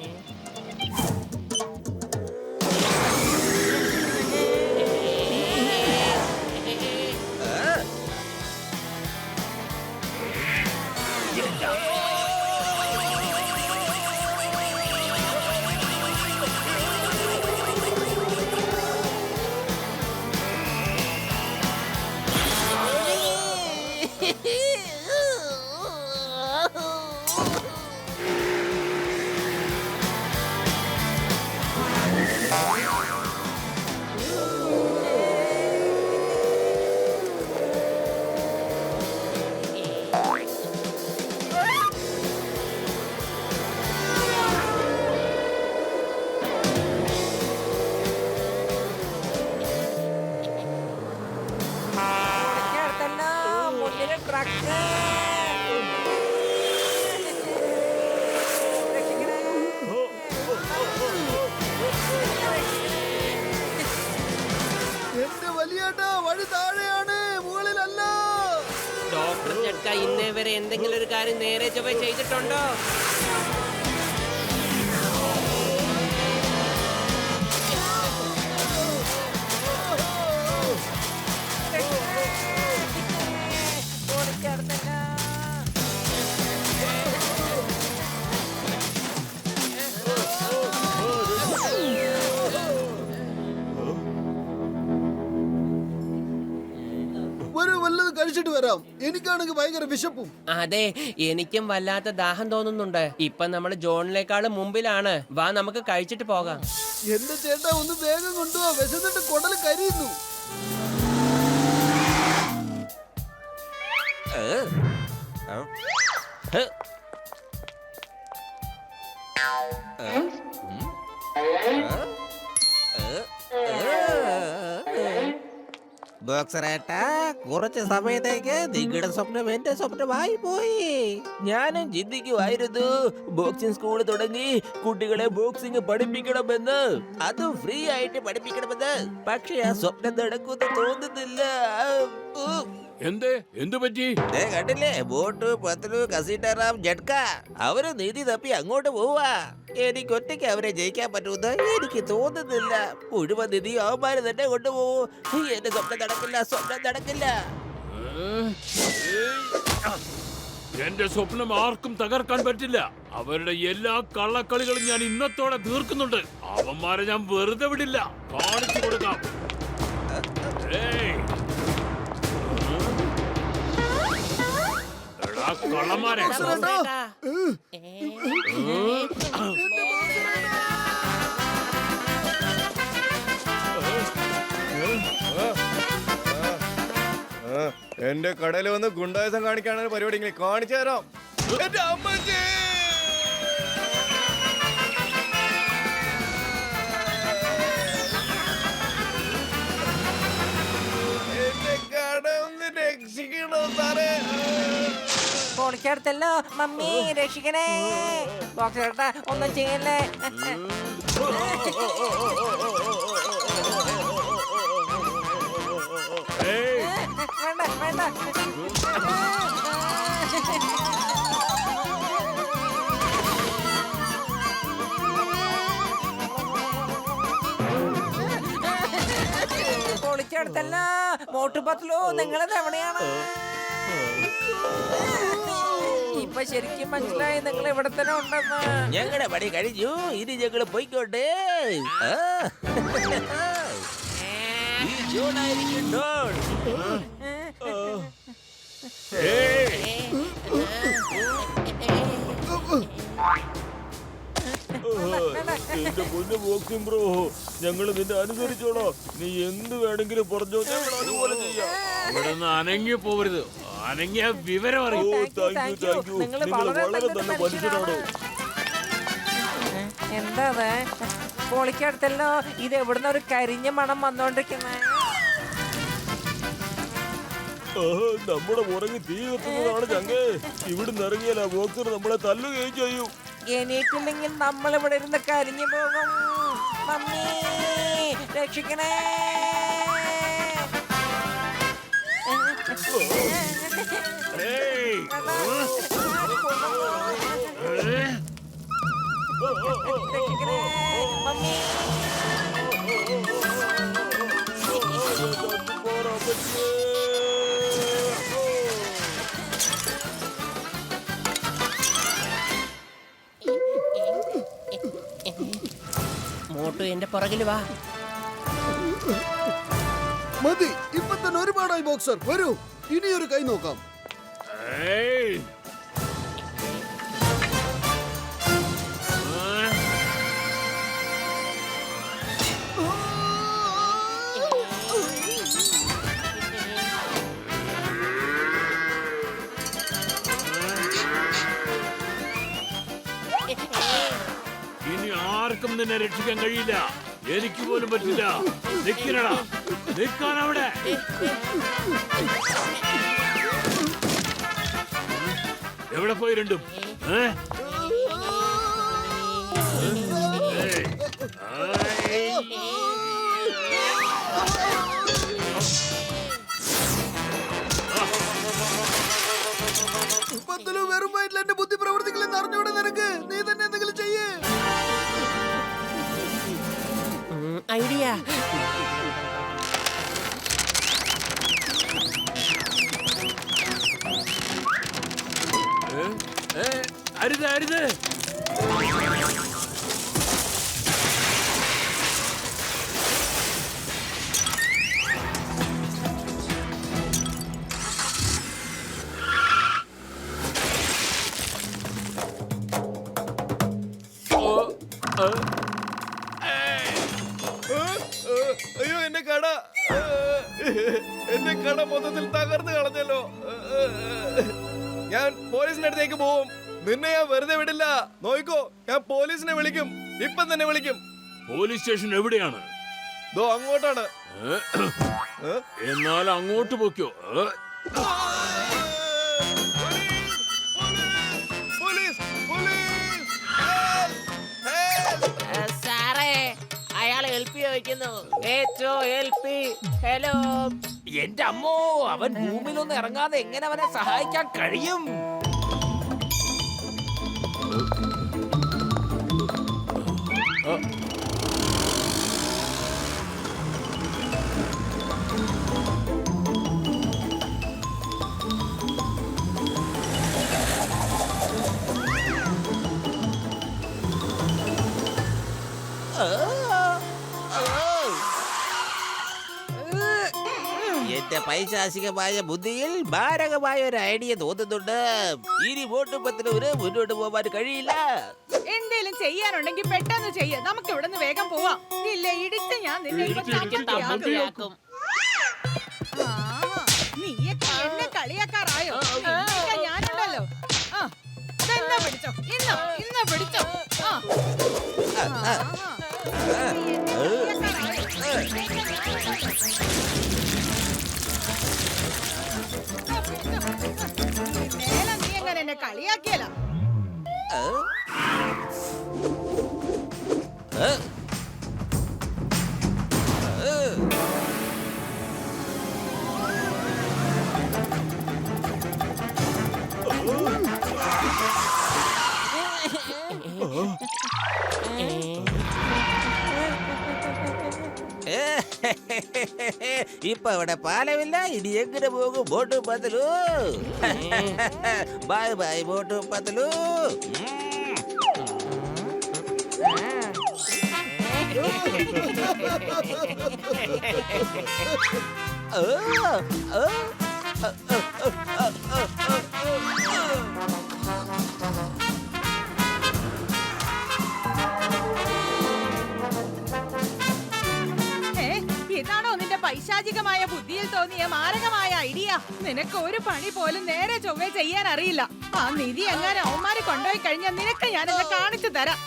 എന്റെ വലിയേട്ടാ, വഴി താഴെയാണ്, മുകളിലല്ല. ഡോക്ടർ ജഡ്ക ഇന്നേ വരെ എന്തെങ്കിലും ഒരു കാര്യം നേരെ ചൊവ്വേ ചെയ്തിട്ടുണ്ടോ? വരാം. എനിക്കാണെങ്കിൽ ഭയങ്കര വിശപ്പും. അതെ, എനിക്കും വല്ലാത്ത ദാഹം തോന്നുന്നുണ്ട്. ഇപ്പൊ നമ്മൾ ജോണിനേക്കാളും മുമ്പിലാണ്. വാ, നമുക്ക് കഴിച്ചിട്ട് പോകാം. എന്റെ ചേട്ടാ, ഒന്ന് വേഗം കൊണ്ടുപോവാ. വിശന്നിട്ട് കുടല് കരിയുന്നു. ബോക്സറേട്ടാ, കുറച്ച് സമയത്തേക്ക് നിങ്ങളുടെ സ്വപ്നം എന്റെ സ്വപ്നമായി പോയി. ഞാനും ചിന്തിക്കുമായിരുന്നു ബോക്സിംഗ് സ്കൂൾ തുടങ്ങി കുട്ടികളെ ബോക്സിംഗ് പഠിപ്പിക്കണമെന്ന്, അതും ഫ്രീ ആയിട്ട് പഠിപ്പിക്കണമെന്ന്. പക്ഷെ ആ സ്വപ്നം നടക്കുമെന്ന് തോന്നുന്നില്ല. എന്തു പറ്റി? കണ്ടില്ലേ, ബോട്ട് പത്ലു കസീട്ടാറാം ജഡ്ക അവര് നീതി തപ്പി അങ്ങോട്ട് പോവാ. എനിക്ക് ഒറ്റയ്ക്ക് അവരെ ജയിക്കാൻ പറ്റുമെന്ന് എനിക്ക് തോന്നുന്നില്ല. മുഴുവൻ നിധി അവന്മാര് തന്നെ കൊണ്ടുപോകും. എന്റെ സ്വപ്നം നടക്കില്ല, സ്വപ്നം നടക്കില്ല. എന്റെ സ്വപ്നം ആർക്കും തകർക്കാൻ പറ്റില്ല. അവരുടെ എല്ലാ കള്ളക്കളികളും ഞാൻ ഇന്നത്തോടെ തീർക്കുന്നുണ്ട്. അവന്മാരെ ഞാൻ വെറുതെ വിടില്ല. കാണിച്ചു കൊടുക്കാം. കള്ളന്മാരെ, എന്റെ കടയിൽ വന്ന് ഗുണ്ടായുസം കാണിക്കാനാണ് പരിപാടി. കാണിച്ചു തരാം. എന്റെ അമ്മച്ചി, എന്റെ കട ഒന്ന് രക്ഷിക്കണോ സാറേ? പൊളിച്ചെടുത്തല്ലോ മമ്മി, രക്ഷിക്കണേ. ബോക്സേട്ടാ, ഒന്നും ചെയ്യല്ലേ. വേണ്ട വേണ്ട. പൊളിച്ചെടുത്തല്ലോ. മോട്ടുപത്ലു, നിങ്ങളത് എവിടെയാണ്? ഇപ്പൊ ശരിക്കും മനസ്സിലായി നിങ്ങൾ ഇവിടെ തന്നെ ഉണ്ടെന്ന്. ഞങ്ങളുടെ പണി കഴിഞ്ഞു, ഇനി ഞങ്ങള് പോയിക്കോട്ടെ. ഈ ജോണായിരിക്കും ഡോൺ. എന്റെ പൊന്നു ബോക്സിംഗ് ബ്രോ, ഞങ്ങള് നിന്നെ അനുസരിച്ചോളോ. നീ എന്ത് വേണമെങ്കിലും പറഞ്ഞോ, ഞങ്ങൾ അതുപോലെ ചെയ്യാം. ഇവിടെ നിന്ന് അനങ്ങി പോവരുത്. അനങ്ങിയ വിവരം അറിയും. Thank you. നിങ്ങൾ വളരെ നല്ല മനുഷ്യനാണോ. എന്താ പൊളിക്കടുത്തല്ലോ. ഇത് എവിടുന്ന ഒരു കരിഞ്ഞ മണം വന്നോണ്ടിരിക്കുന്നേ? നമ്മുടെ പുറകെ തീ കത്തുന്നതാണ് ചങ്ങേ. ഇവിടുന്ന് ഇറങ്ങിയാൽ ആ ബോക്സർ നമ്മളെ തല്ലുകയും ചെയ്യും. എണീറ്റില്ലെങ്കിൽ നമ്മൾ ഇവിടെ ഇരുന്ന് കരിഞ്ഞു പോകും. മമ്മി, രക്ഷിക്കണേ. രക്ഷിക്കണേ മമ്മി. മോട്ടു എന്റെ പുറകില് വാ. മതി, ഇപ്പൊ തന്നെ ഒരുപാടായി ബോക്സർ. വരൂ, ഇനിയൊരു കൈ നോക്കാം. ഇനി ആർക്കും നിന്നെ രക്ഷിക്കാൻ കഴിയില്ല. എനിക്ക് പോലും പറ്റില്ല. നിൽക്കണടാ, നിൽക്കാൻ അവിടെ. എവിടെ പോയി രണ്ടും? വെറും വയറ്റിൽ എന്റെ ബുദ്ധി പ്രവർത്തിക്കില്ലെന്ന് അറിഞ്ഞൂടെ നിനക്ക്? നീ തന്നെ എന്തെങ്കിലും ചെയ്യേ. ഐഡിയ. അരുത് അരുത്. അയ്യോ എന്റെ കട, എന്റെ കട മൊത്തത്തിൽ തകർന്നു കളഞ്ഞല്ലോ. ഞാൻ പോലീസിന്റെ അടുത്തേക്ക് പോവും. നിന്നെ ഞാൻ വെറുതെ വിടില്ല. നോയിക്കോ, ഞാൻ പോലീസിനെ വിളിക്കും. ഇപ്പം തന്നെ വിളിക്കും. പോലീസ് സ്റ്റേഷൻ എവിടെയാണ്? ദോ അങ്ങോട്ടാണ്. എന്നാൽ അങ്ങോട്ട് പോക്കോ. സാറേ, അയാൾ ഹെൽപ്പ് ചോദിക്കുന്നു. ഹലോ. എന്റെ അമ്മോ, അവൻ ഭൂമിയിലൊന്നും ഇറങ്ങാതെ എങ്ങനെ അവനെ സഹായിക്കാൻ കഴിയും? എന്റെ പൈശാചികമായ ബുദ്ധിയിൽ മാരകമായ ഒരു ഐഡിയ തോന്നുന്നുണ്ട്. ഇനി വോട്ട് പത്തിലൂര് മുന്നോട്ട് പോവാൻ കഴിയില്ല. എന്തേലും ചെയ്യാനുണ്ടെങ്കിൽ പെട്ടെന്ന് ചെയ്യ. നമുക്ക് ഇവിടെ നിന്ന് വേഗം പോവാം. ഇല്ല, ഇടിച്ച് ഞാൻ നിന്നെ ഇപ്പൊ ചമ്മന്തിയാക്കും. നീയൊക്കെ എന്നെ കളിയാക്കാറായോ? ഇതൊക്കെ ഞാനുണ്ടല്ലോ. ഇതെന്നാ പിടിച്ചോ, ഇന്ന് പിടിച്ചോ. മേലെ നീ എങ്ങനെ എന്നെ കളിയാക്കിയല്ല. ഇപ്പൊ ഇവിടെ പാലമില്ല. ഇനി എങ്ങനെ പോകും ബോട്ട് പത്തലു? ബൈ ബൈ ബോട്ട് പത്തലു. ഇതാണോ നിന്റെ പൈശാചികമായ ബുദ്ധിയിൽ തോന്നിയ മാരകമായ ഐഡിയ? നിനക്ക് ഒരു പണി പോലും നേരെ ചൊവ്വേ ചെയ്യാൻ അറിയില്ല. ആ നിധി എങ്ങനെ അവന്മാര് കൊണ്ടുപോയി കഴിഞ്ഞാൽ നിനക്ക് ഞാനെന്ന് കാണിച്ചു തരാം.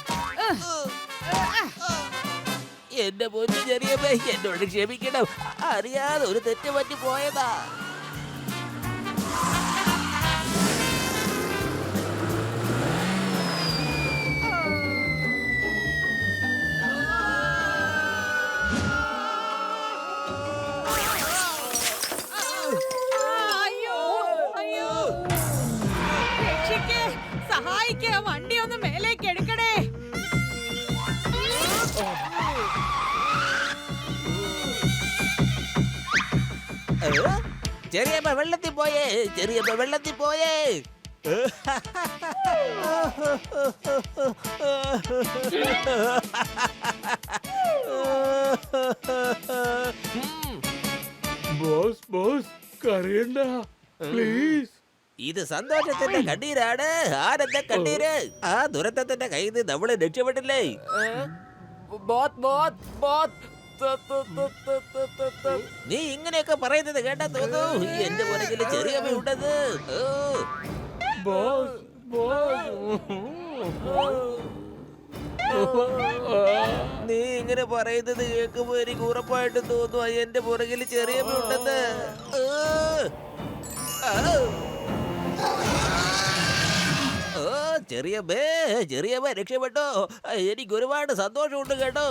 എന്റെ പൊന്നു ചെറിയമ്മ, എന്നോട് ക്ഷമിക്കണം. അറിയാതെ ഒരു തെറ്റ് പറ്റി പോയതാ. സഹായിക്ക, വണ്ടി ഒന്ന് മേലേക്ക് എടുക്കണേ. ചെറിയമ്മ വെള്ളത്തിൽ പോയേ, ചെറിയമ്മ വെള്ളത്തിൽ പോയേ. ബോസ് ബോസ് കരയണ്ട പ്ലീസ്. ഇത് സന്തോഷത്തിന്റെ കണ്ണീരാണ്, ആനന്ദ കണ്ണീര്. ആ ദുരന്തത്തിന്റെ കയ്യിൽ നിന്ന് നമ്മള് രക്ഷപ്പെട്ടില്ലേ? നീ ഇങ്ങനെയൊക്കെ പറയുന്നത് കേട്ടാ തോന്നുന്നു എന്റെ പുറകില് ചെറിയമ്മ ഉണ്ടത്. നീ ഇങ്ങനെ പറയുന്നത് കേൾക്കുമ്പോ എനിക്ക് ഉറപ്പായിട്ട് തോന്നുന്നു എന്റെ പുറകില് ചെറിയമ്മ ഉണ്ടെന്ന്. ചെറിയമ്മ രക്ഷപ്പെട്ടോ. എനിക്ക് ഒരുപാട് സന്തോഷമുണ്ട് കേട്ടോ.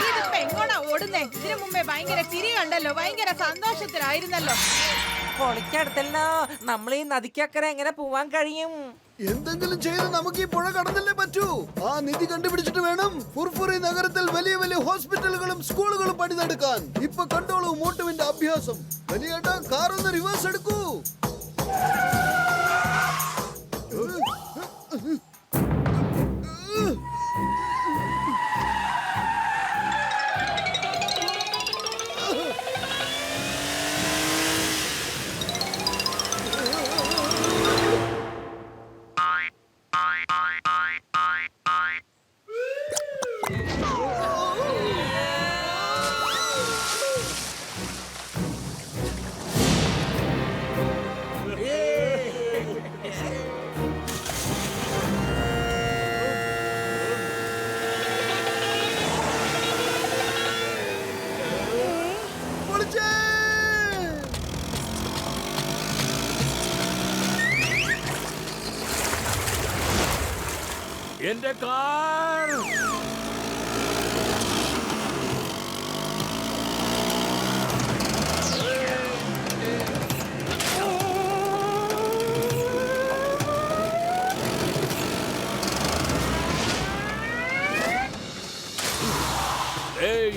ഇതിപ്പോ എങ്ങോട്ടാ ഓടുന്നേ? ഇതിനു മുമ്പേ ഭയങ്കര ചിരി കണ്ടല്ലോ, ഭയങ്കര സന്തോഷത്തിലായിരുന്നല്ലോ. പൊളിക്കടുത്തല്ലോ. നമ്മൾ ഈ നദിക്കക്കരെ എങ്ങനെ പോവാൻ കഴിയും? എന്തെങ്കിലും ചെയ്ത് നമുക്ക് ഈ പുഴ കടന്നല്ലേ പറ്റൂ. ആ നിധി കണ്ടുപിടിച്ചിട്ട് വേണം ഫുർഫുറി നഗരത്തിൽ വലിയ വലിയ ഹോസ്പിറ്റലുകളും സ്കൂളുകളും പണിതെടുക്കാൻ. ഇപ്പൊ കണ്ടോളൂ മോട്ടുവിന്റെ അഭ്യാസം. വലിയേട്ടാ, കാർ ഒന്ന് റിവേഴ്സ് എടുക്കൂ. എന്റെ കാർ.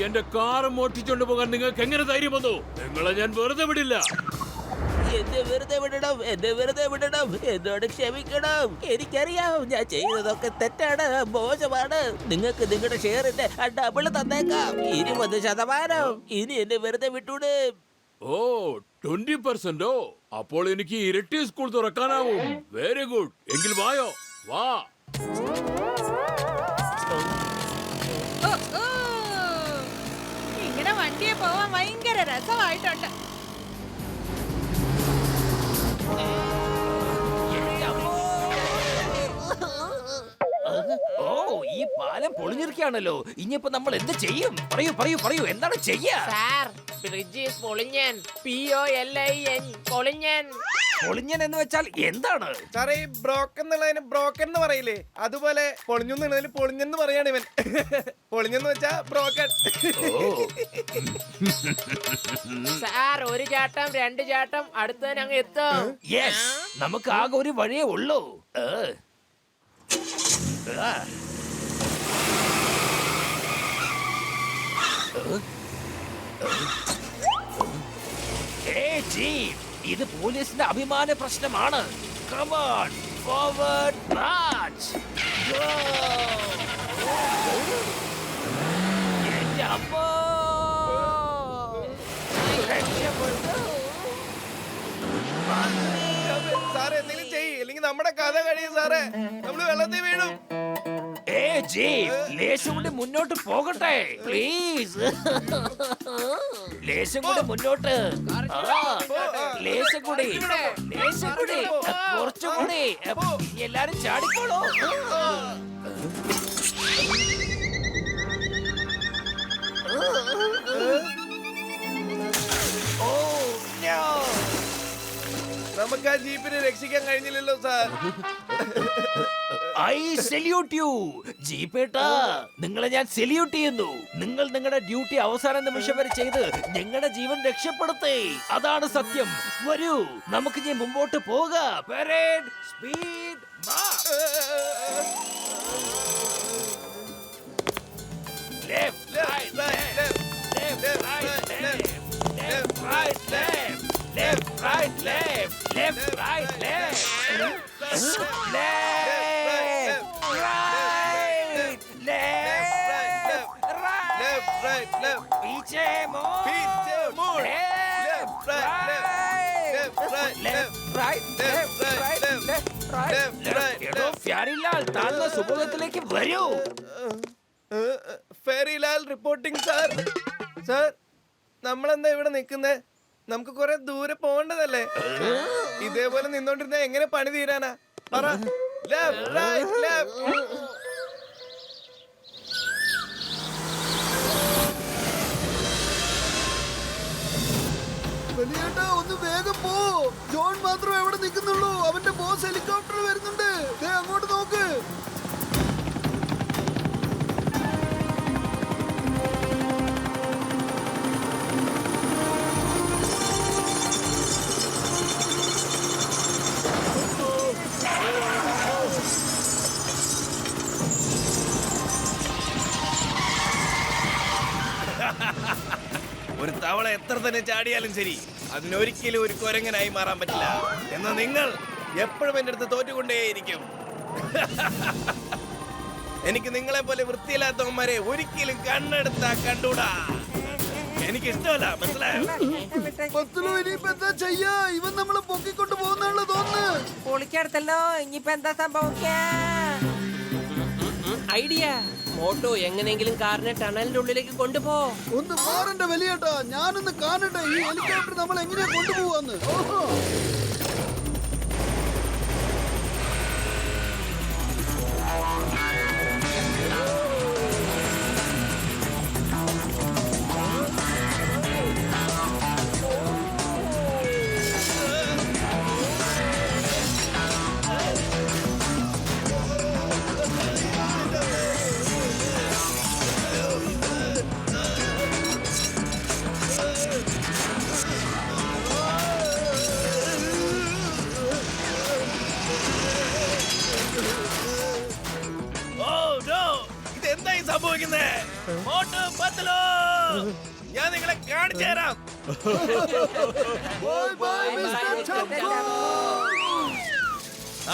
എന്റെ കാർ മോഷ്ടിച്ചോണ്ട് പോകാൻ നിങ്ങൾക്ക് എങ്ങനെ ധൈര്യം വന്നു? നിങ്ങളെ ഞാൻ വെറുതെ വിടില്ല. എന്നെ വെറുതെ വിടണം, എന്നെ വെറുതെ വിടണം, എന്നോട് ക്ഷമിക്കണം. എനിക്കറിയാം ഞാൻ ചെയ്യുന്നതൊക്കെ തെറ്റാണ്, മോശമാണ്. നിങ്ങൾക്ക് നിങ്ങളുടെ ഷെയറിന്റെ ഡബിൾ തന്നേക്കാം, 20%. ഇനി എന്നെ വെറുതെ വിട്ടൂടെ. ഓ 20%? അപ്പോൾ എനിക്ക് ഇരട്ടി സ്കൂൾ തുറക്കാനാവും. Very good. എങ്കിൽ വായോ, വാ. ഇങ്ങനെ വണ്ടിയെ പോവാൻ ഭയങ്കര രസമായിട്ടുണ്ട്. ഓ, ഈ പാലം പൊളിഞ്ഞിരിക്കുകയാണല്ലോ. ഇനിയിപ്പോ നമ്മൾ എന്ത് ചെയ്യും? പറയൂ പറയൂ പറയൂ, എന്താണ് ചെയ്യാ? സാർ, ബ്രിഡ്ജ് ഈസ് പൊളിഞ്ഞൻ. POLIN പൊളിഞ്ഞൻ. പൊളിഞ്ഞൻ എന്ന് വെച്ചാൽ എന്താണ്? സാറേ, ഈ ബ്രോക്കൻ എന്നുള്ളതിന് ബ്രോക്കൻ എന്ന് പറയില്ലേ, അതുപോലെ പൊളിഞ്ഞു എന്നുള്ളതിന് പൊളിഞ്ഞെന്ന് പറയാണ് ഇവൻ. പൊളിഞ്ഞെന്ന് വെച്ചാ ബ്രോക്കൻ. സാർ, 1 ചാട്ടം 2 ചാട്ടം അടുത്തതിന് അങ്ങ് എത്തും. യെസ്, നമുക്ക് ആകെ ഒരു വഴിയേ ഉള്ളൂ. ഇത് പോലീസിന്റെ അഭിമാന പ്രശ്നമാണ്. Come on, forward march. Go. എന്റെ അമ്മോ. സാറേ, എന്തെങ്കിലും ചെയ്യ്, അല്ലെങ്കിൽ നമ്മുടെ കഥ കഴിയും സാറേ. നമ്മള് വെള്ളത്തിൽ വീഴും. ലേശം കൂടി മുന്നോട്ട് പോകട്ടെ പ്ലീസ്. ലേശം കൂടി മുന്നോട്ട്. ലേശം കൂടി, ലേശം കൂടി, കുറച്ചുകൂടി. എല്ലാരും ചാടിക്കോളൂ. ഓ നോ, നമുക്ക് ആ ജീപ്പിനെ രക്ഷിക്കാൻ കഴിഞ്ഞില്ലല്ലോ സാർ. ഐ സല്യൂട്ട് യു ജീപ്പേട്ടാ. നിങ്ങളെ ഞാൻ സല്യൂട്ട് ചെയ്യുന്നു. നിങ്ങൾ നിങ്ങളുടെ ഡ്യൂട്ടി അവസാന നിമിഷം വരെ ചെയ്ത് ഞങ്ങളുടെ ജീവൻ രക്ഷപ്പെടുത്തേ. അതാണ് സത്യം. വരൂ, നമുക്ക് ഇനി മുമ്പോട്ട് പോകാം. Parade speed march. Left right left right left right left left right left left right left left right left right पीछे मोड़ left right left right എടോ ഫെയറിലാൽ, താങ്കൾ സുബോധത്തിലേക്ക് വരൂ. ഫെയറിലാൽ റിപ്പോർട്ടിംഗ് സാർ. സാർ, നമ്മളെന്താ ഇവിടെ നിൽക്കുന്നേ? നമുക്ക് കുറെ ദൂരെ പോകേണ്ടതല്ലേ? ഇതേപോലെ നിന്നോണ്ടിരുന്ന എങ്ങനെ പണി തീരാനാ? പറ. Left right left. വലിയേട്ടാ, ഒന്ന് വേഗം പോ. ജോൺ മാത്രമേ എവിടെ നിൽക്കുന്നുള്ളൂ. അവന്റെ ബോസ് ഹെലികോപ്റ്റർ വരുന്നുണ്ട്. ദേ അങ്ങോട്ട് നോക്ക്. ഒരു തവള എത്ര തന്നെ ചാടിയാലും ശരി, അതിനൊരിക്കലും ഒരു കുരങ്ങനായി മാറാൻ പറ്റില്ല. എന്നാൽ നിങ്ങൾ എപ്പോഴും എന്റെ അടുത്ത് തോറ്റുകൊണ്ടേയിരിക്കും. എനിക്ക് നിങ്ങളെ പോലെ വൃത്തിയില്ലാത്തവന്മാരെ ഒരിക്കലും കണ്ണെടുത്താ കണ്ടൂടാ. എനിക്ക് ഇഷ്ടമല്ല, മനസ്സിലായോ? ഇനിയിപ്പോ എന്താ ചെയ്യാ? ഇവൻ നമ്മളെ പൊക്കിക്കൊണ്ട് പോകുന്നാണല്ലോ തോന്നുന്നു. പൊളിക്കടുത്തല്ലോ, ഇനിയിപ്പോ എന്താ സംഭവിക്കാ? ഐഡിയ. മോട്ടോ എങ്ങനെയെങ്കിലും കാറിനെ ടണലിന്റെ ഉള്ളിലേക്ക് കൊണ്ടുപോ. ഒന്ന് മാറണ്ട വലിയേട്ടാ, ഞാനൊന്ന് കാണട്ടെ ഈ ഹെലികോപ്റ്റർ നമ്മൾ എങ്ങനെയാ കൊണ്ടുപോവാന്ന്. ഓഹോ, സംഭവിക്കുന്നേ? മോട്ടു പത്ലു, ഞാൻ നിങ്ങളെ കാണിച്ചു തരാം. Bye bye mister Chamku.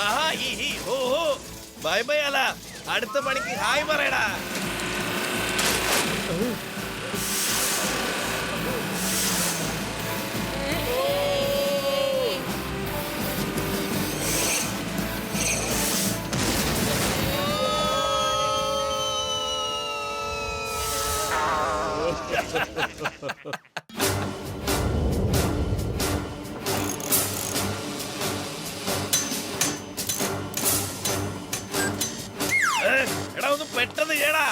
ആഹാ ഹി ഹി ഹോ ഹോ. ബൈ ബൈ അല്ല, അടുത്ത പണിക്ക് ഹായ് പറയടാ. എടാ ഒന്ന് പെട്ടെന്ന് ചെയ്യടാ,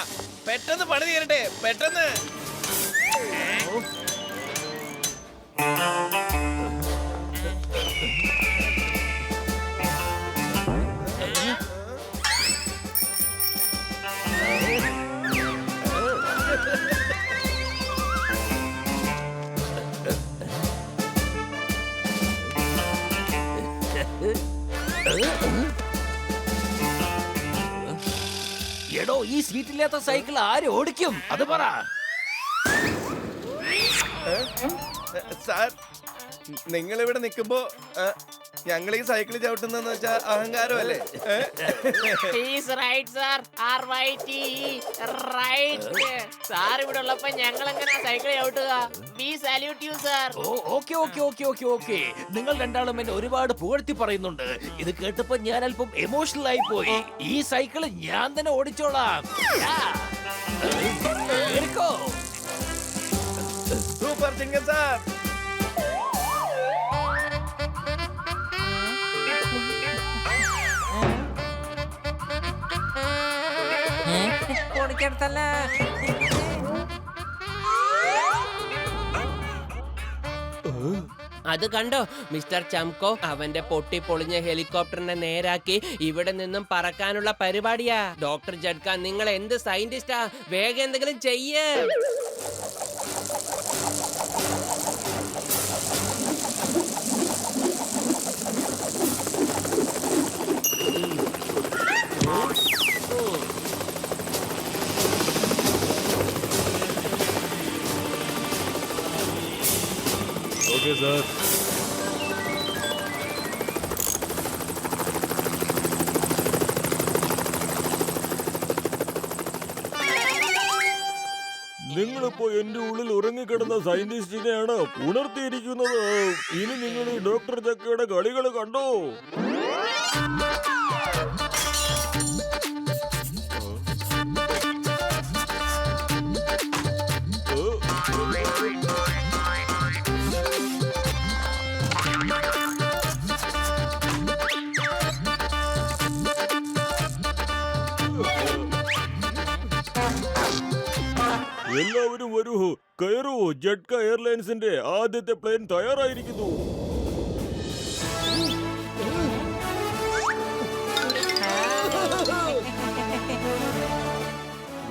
പെട്ടെന്ന് പണി തീരട്ടെ, പെട്ടെന്ന്. എടോ, ഈ സീറ്റില്ലാത്ത സൈക്കിൾ ആര് ഓടിക്കും? അത് പറ. സാർ, നിങ്ങൾ ഇവിടെ നിൽക്കുമ്പോ ഞങ്ങൾ ഈ സൈക്കിൾ ചവിട്ടുന്നെന്ന് വെച്ചാ അഹങ്കാരമല്ലേ? സാർ ഇവിടെ ഉള്ളപ്പോ ഞങ്ങൾ എങ്ങനെ സൈക്കിൾ ചവിട്ടുക? We salute you sir. Okay okay okay okay okay. നിങ്ങൾ രണ്ടാളും എന്നെ ഒരുപാട് പുകഴ്ത്തി പറയുന്നുണ്ട്. ഇത് കേട്ടപ്പോ ഞാൻ അല്പം എമോഷണൽ ആയി പോയി. ഈ സൈക്കിൾ ഞാൻ തന്നെ ഓടിച്ചോളാം. എടുക്കോ. Super ചിങ്ങൻ sir. ഓടിക്കെടുത്തല്ലേ. അത് കണ്ടോ മിസ്റ്റർ ചംകോ? അവന്റെ പൊട്ടി പൊളിഞ്ഞ ഹെലികോപ്റ്ററിനെ നേരാക്കി ഇവിടെ നിന്നും പറക്കാനുള്ള പരിപാടിയാ. ഡോക്ടർ ജഡ്ക, നിങ്ങൾ എന്ത് സയന്റിസ്റ്റാ? വേഗം എന്തെങ്കിലും ചെയ്യേ. Okay sir. നിങ്ങളിപ്പോ എന്റെ ഉള്ളിൽ ഉറങ്ങിക്കിടന്ന സയന്റിസ്റ്റിനെയാണ് ഉണർത്തിയിരിക്കുന്നത്. ഇനി നിങ്ങൾ ഈ ഡോക്ടർ ചക്കയുടെ കളികൾ കണ്ടോ? എല്ലാവരും വരൂ, കയറൂ. ജഡ്ക എയർലൈൻസിന്റെ ആദ്യത്തെ പ്ലെയിൻ തയ്യാറായിരിക്കുന്നു.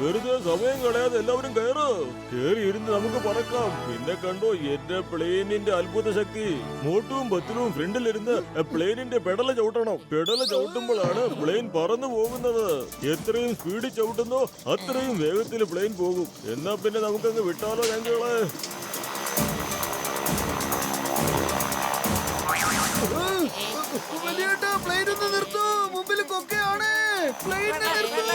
വെറുതെ സമയം കളയാതെ എല്ലാവരും കയറ്. കേറി ഇരുന്ന് നമുക്ക് പറക്കാം. പിന്നെ കണ്ടോ എന്റെ പ്ലെയിനിന്റെ അത്ഭുത ശക്തി. മോട്ടുവും പത്തിലും ഫ്രണ്ടിലിരുന്ന് പ്ലെയിനിന്റെ പെടല ചവിട്ടണം. പെടല ചവിട്ടുമ്പോഴാണ് പ്ലെയിൻ പറന്നു പോകുന്നത്. എത്രയും സ്പീഡിൽ ചവിട്ടുന്നോ അത്രയും വേഗത്തിൽ പ്ലെയിൻ പോകും. എന്നാ പിന്നെ നമുക്കങ്ങ് വിട്ടാലോ ഞങ്ങള്? വലിയേട്ടാ, പ്ലെയിൻ ഒന്ന് നിർത്തൂ. മുമ്പിൽ കൊക്കയാണ്. പ്ലെയിനിനെ നിർത്തൂ.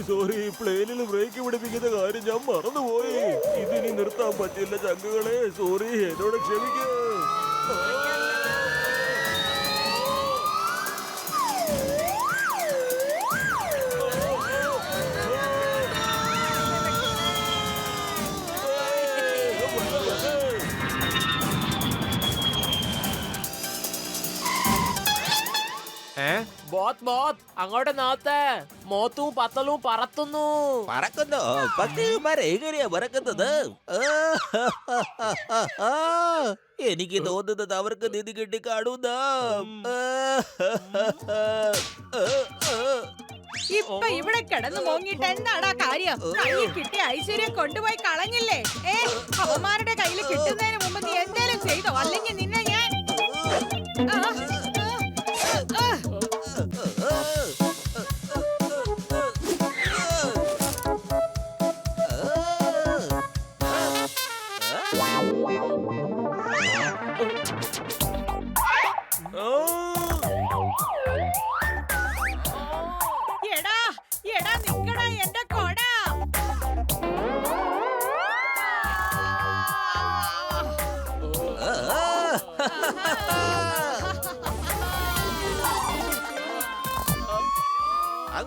സോറി. പ്ലെയിനിൽ ബ്രേക്ക് പിടിപ്പിക്കുന്ന കാര്യം ഞാൻ മറന്നുപോയി. ഇതിനി നിർത്താൻ പറ്റില്ല ചങ്കുകളെ. സോറി, എന്നോട് ക്ഷമിക്കൂ. ബോത്ത് അങ്ങോട്ട് നോത്ത്. മോത്തും പത്തലും പറത്തുന്നു. പറക്കുന്നു? പക്ഷിമാരെ എങ്ങനെയാ പറക്കുന്നത്? എനിക്ക് തോന്നുന്നത് അവർക്ക് നിധി കിട്ടി കാണുന്ന. ഇപ്പൊ ഇവിടെ കിടന്നു മോങ്ങിട്ട് എന്താടാ കാര്യം? കയ്യിൽ കിട്ടിയ ഐശ്വര്യം കൊണ്ടുപോയി കളഞ്ഞില്ലേ? അവന്മാരുടെ കയ്യിൽ കിട്ടുന്നതിന് മുമ്പ് നീ എന്തേലും ചെയ്തോ? അല്ലെങ്കിൽ നിന്നെ ഞാൻ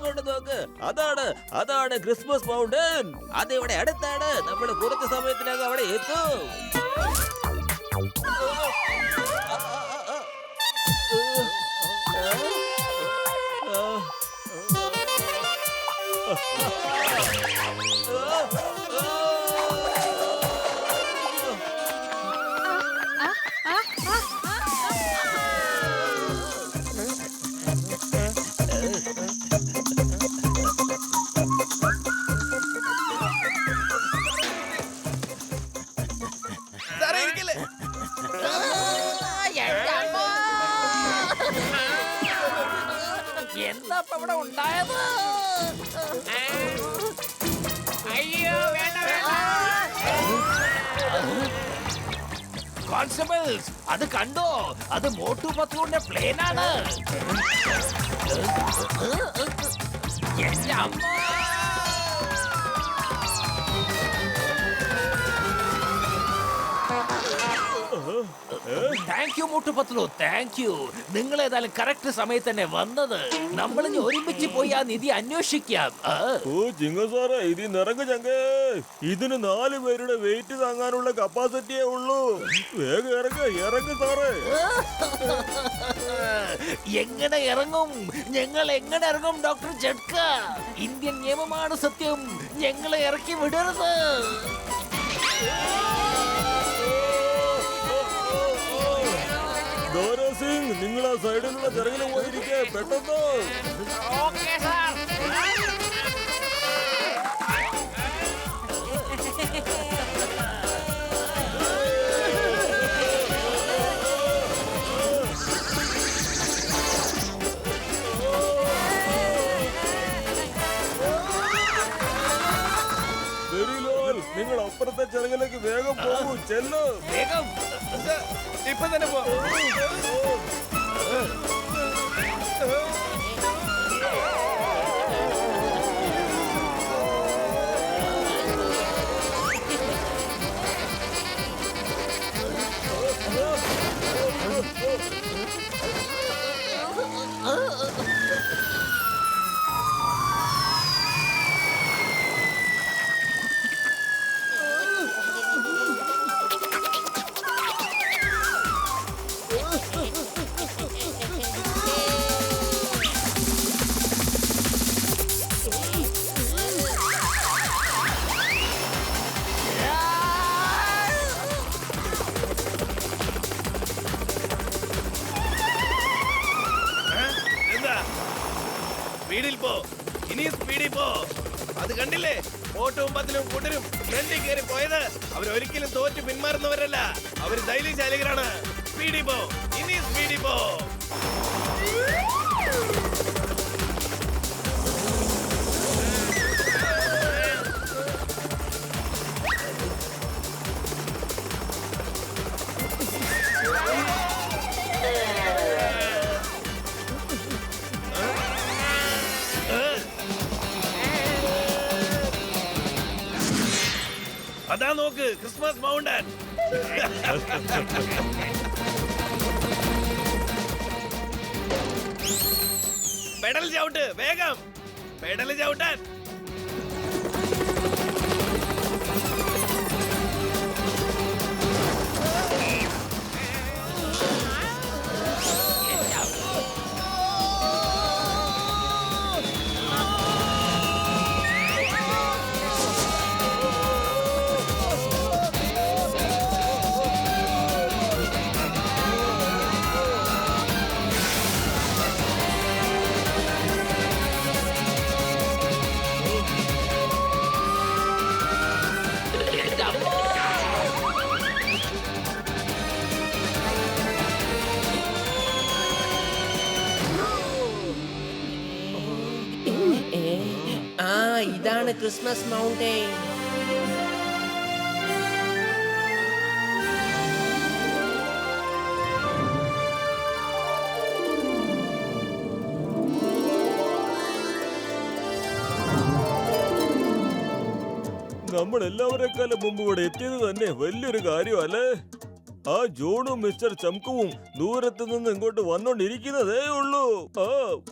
അങ്ങോട്ട് നോക്ക്. അതാണ് അതാണ് ക്രിസ്മസ് മൗണ്ടൻ. അതിവിടെ അടുത്താണ്. നമ്മൾ കുറച്ച് സമയത്തിനകം അവിടെ എത്തും. സാറേ ഇരിക്കല്ലേ? എന്താ ഇപ്പൊ ഇവിടെ ഉണ്ടായത്? അയ്യോ വേണ്ട വേണ്ട. കോൺസ്റ്റബിൾസ്, അത് കണ്ടോ? അത് മോട്ടു പത്ലുവിന്റെ പ്ലെയിനാണ്. എന്റെ അമ്മ! Thank you Motu Patlu, thank you. നിങ്ങൾ ഏതായാലും കറക്റ്റ് സമയത്ത് തന്നെ വന്നത്. നമ്മൾ ഇനി ഒരുമിച്ച് പോയി ആ നിധി അന്വേഷിക്കാം. ഓ ചിങ്ങ സാറേ, ഇത് നിറങ്ങ് ചങ്കേ. ഇതിന് 4 പേരുടെ വെയിറ്റ് താങ്ങാനുള്ള കപ്പാസിറ്റിയേ ഉള്ളൂ. വേഗം ഇറങ്ങ് സാറേ. എങ്ങനെ ഇറങ്ങും? ഞങ്ങൾ എങ്ങനെ ഇറങ്ങും ഡോക്ടർ ജഡ്ക? ഇന്ത്യൻ നിയമമാണ് സത്യം. ഞങ്ങളെ ഇറക്കി വിടരുത്. ദോരാ സിംഗ്, നിങ്ങൾ ആ സൈഡിലുള്ള ചെറുകിന് പോയിരിക്കേ പെട്ടെന്ന്. Okay sir. ശരിലാൽ, നിങ്ങൾ അപ്പുറത്തെ ചെറുകിലേക്ക് വേഗം പോകൂ. ചെല്ലു. വേഗം. ഇപ്പൊ തന്നെ പോ. സ്പീഡിൽ പോ, ഇനി സ്പീഡിൽ പോ. അത് കണ്ടില്ലേ, ഓട്ടവും പത്തിലും കൂട്ടരും ഫ്രണ്ടിൽ കയറി പോയത്. അവരൊരിക്കലും തോറ്റ് പിന്മാറുന്നവരല്ല. അവര് ധൈര്യശാലികളാണ്. സ്പീഡിൽ പോ, ഇനി സ്പീഡിൽ പോ. അതാ നോക്ക്, ക്രിസ്മസ് മൗണ്ടൻ. പെഡൽ ചവിട്ട്, വേഗം പെഡൽ ചവിട്ടാൻ. ഇതാണ് ക്രിസ്മസ് മൗണ്ടൻ. നമ്മൾ എല്ലാവരെക്കാളും മുമ്പ് ഇവിടെ എത്തിയത് തന്നെ വലിയൊരു കാര്യമല്ലേ? ആ ജോണും മിസ്റ്റർ ചംകുവും ദൂരത്ത് നിന്ന് ഇങ്ങോട്ട് വന്നോണ്ടിരിക്കുന്നതേ ഉള്ളൂ.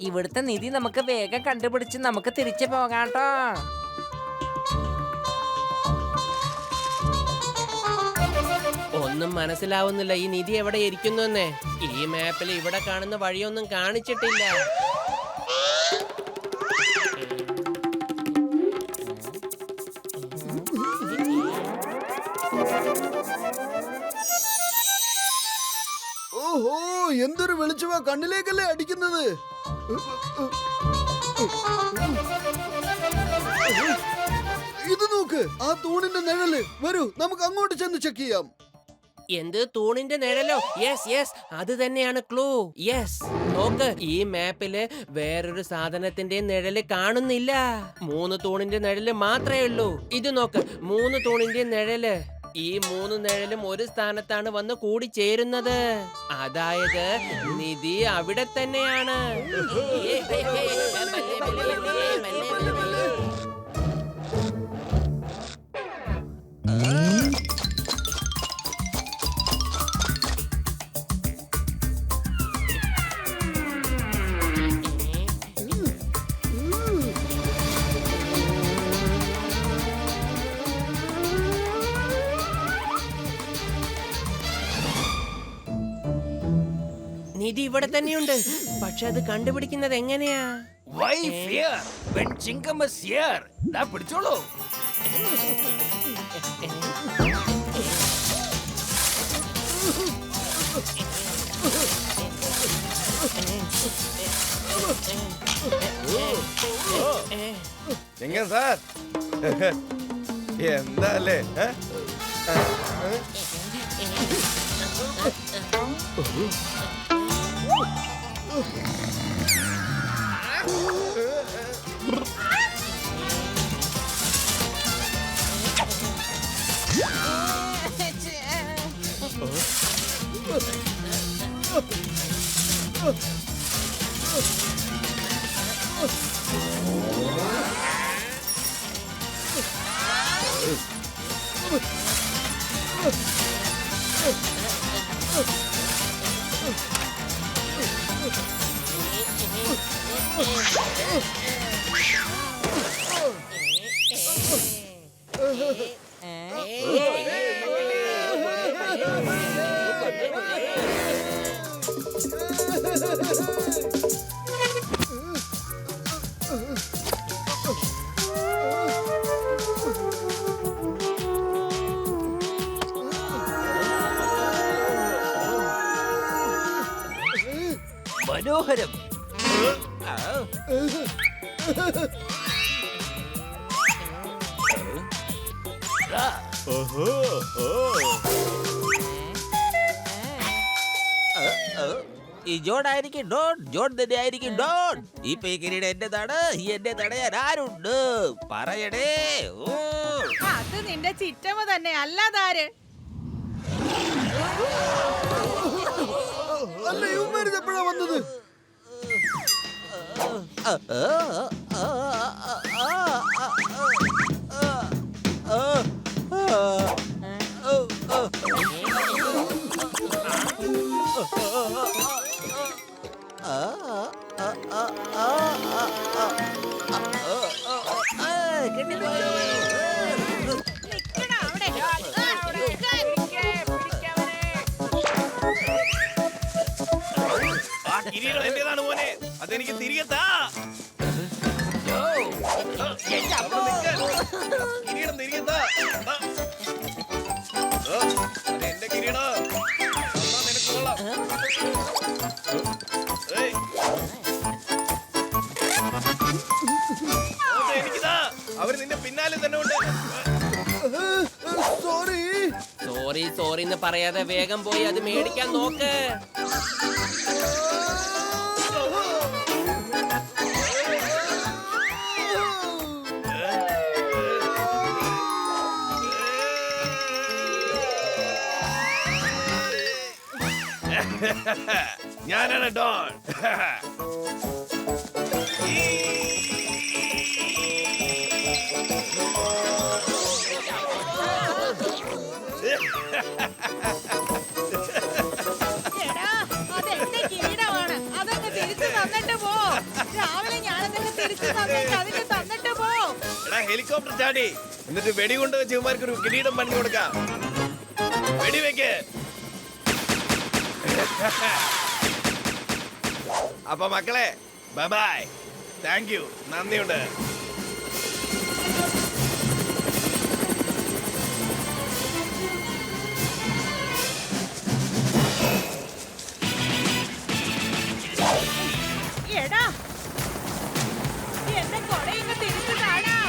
ഇവിടുത്തെ നിധി നമുക്ക് വേഗം കണ്ടുപിടിച്ച് നമുക്ക് തിരിച്ചു പോകാട്ടോ. ഒന്നും മനസ്സിലാവുന്നില്ല ഈ നിധി എവിടെ ഇരിക്കുന്നു എന്നേ. ഈ മാപ്പിൽ ഇവിടെ കാണുന്ന വഴിയൊന്നും കാണിച്ചിട്ടില്ല. ഓഹോ, എന്തൊരു വെളിച്ചമാ കണ്ണിലേക്കല്ലേ അടിക്കുന്നത്. ഇത് നോക്ക്, ആ തൂണിന്റെ നിഴല്. വരൂ, നമുക്ക് അങ്ങോട്ട് ചെന്ന് ചെക്ക് ചെയ്യാം. എന്ത് തൂണിന്റെ നിഴലോ? യെസ് യെസ്, അത് തന്നെയാണ് ക്ലൂ. യെസ്, നോക്ക്, ഈ മാപ്പില് വേറൊരു സാധനത്തിന്റെ നിഴല് കാണുന്നില്ല. 3 തൂണിന്റെ നിഴല് മാത്രമേ ഉള്ളൂ. ഇത് നോക്ക്, 3 തൂണിന്റെ നിഴല്. ഈ 3 നിഴലും ഒരു സ്ഥാനത്താണ് വന്ന് കൂടി ചേരുന്നത്. അതായത് നിധി അവിടെ തന്നെയാണ്. നിധി ഇവിടെ തന്നെയുണ്ട്. പക്ഷെ അത് കണ്ടുപിടിക്കുന്നത് എങ്ങനെയാ? Why fear when Chingam is here? ദാ പിടിച്ചോളൂ. ചിങ്കം സാർ, എന്താ അല്ലേ? മനോഹരം. ഈ ജോഡായിരിക്കും ഡോൺ, ജോൺ തന്നെ ആയിരിക്കും ഡോൺ. ഈ പേക്കിരിയുടെ എന്റേതാണ്, എന്നെ തടയാൻ ആരുണ്ട്? പറയണേ. ഓ, അത് നിന്റെ ചിറ്റമ്മ തന്നെ, അല്ലാതാര്? അല്ല, ഇവന്മാര് എപ്പോഴാ വന്നത്? നിക്കടാ അവിടെ. ആ കിരീടം എന്റേതാണ് മോനെ, അതെനിക്ക് തിരികെ താ. കിരീടം തിരികെ താ. എന്റെ കിരീടം നിനക്ക് കൊള്ളാം. എനിക്കിതാ, അവര് നിന്റെ പിന്നാലെ തന്നെ ഉണ്ട്. സോറി. സോറി സോറി എന്ന് പറയാതെ വേഗം പോയി അത് മേടിക്കാൻ നോക്ക്. ഞാനാണ് ഡോൺ. ഹെലികോപ്റ്റർ ചാടി എന്നിട്ട് വെടികൊണ്ട് വെച്ച് ഇവന്മാർക്ക് ഒരു കിരീടം പണി കൊടുക്കാം. വെടിവെക്ക്. അപ്പൊ മക്കളെ ബൈ ബൈ. താങ്ക് യു, നന്ദിയുണ്ട്. എടാ എന്നെ കൊടയൊക്കെ തിരിച്ചു കാണാം.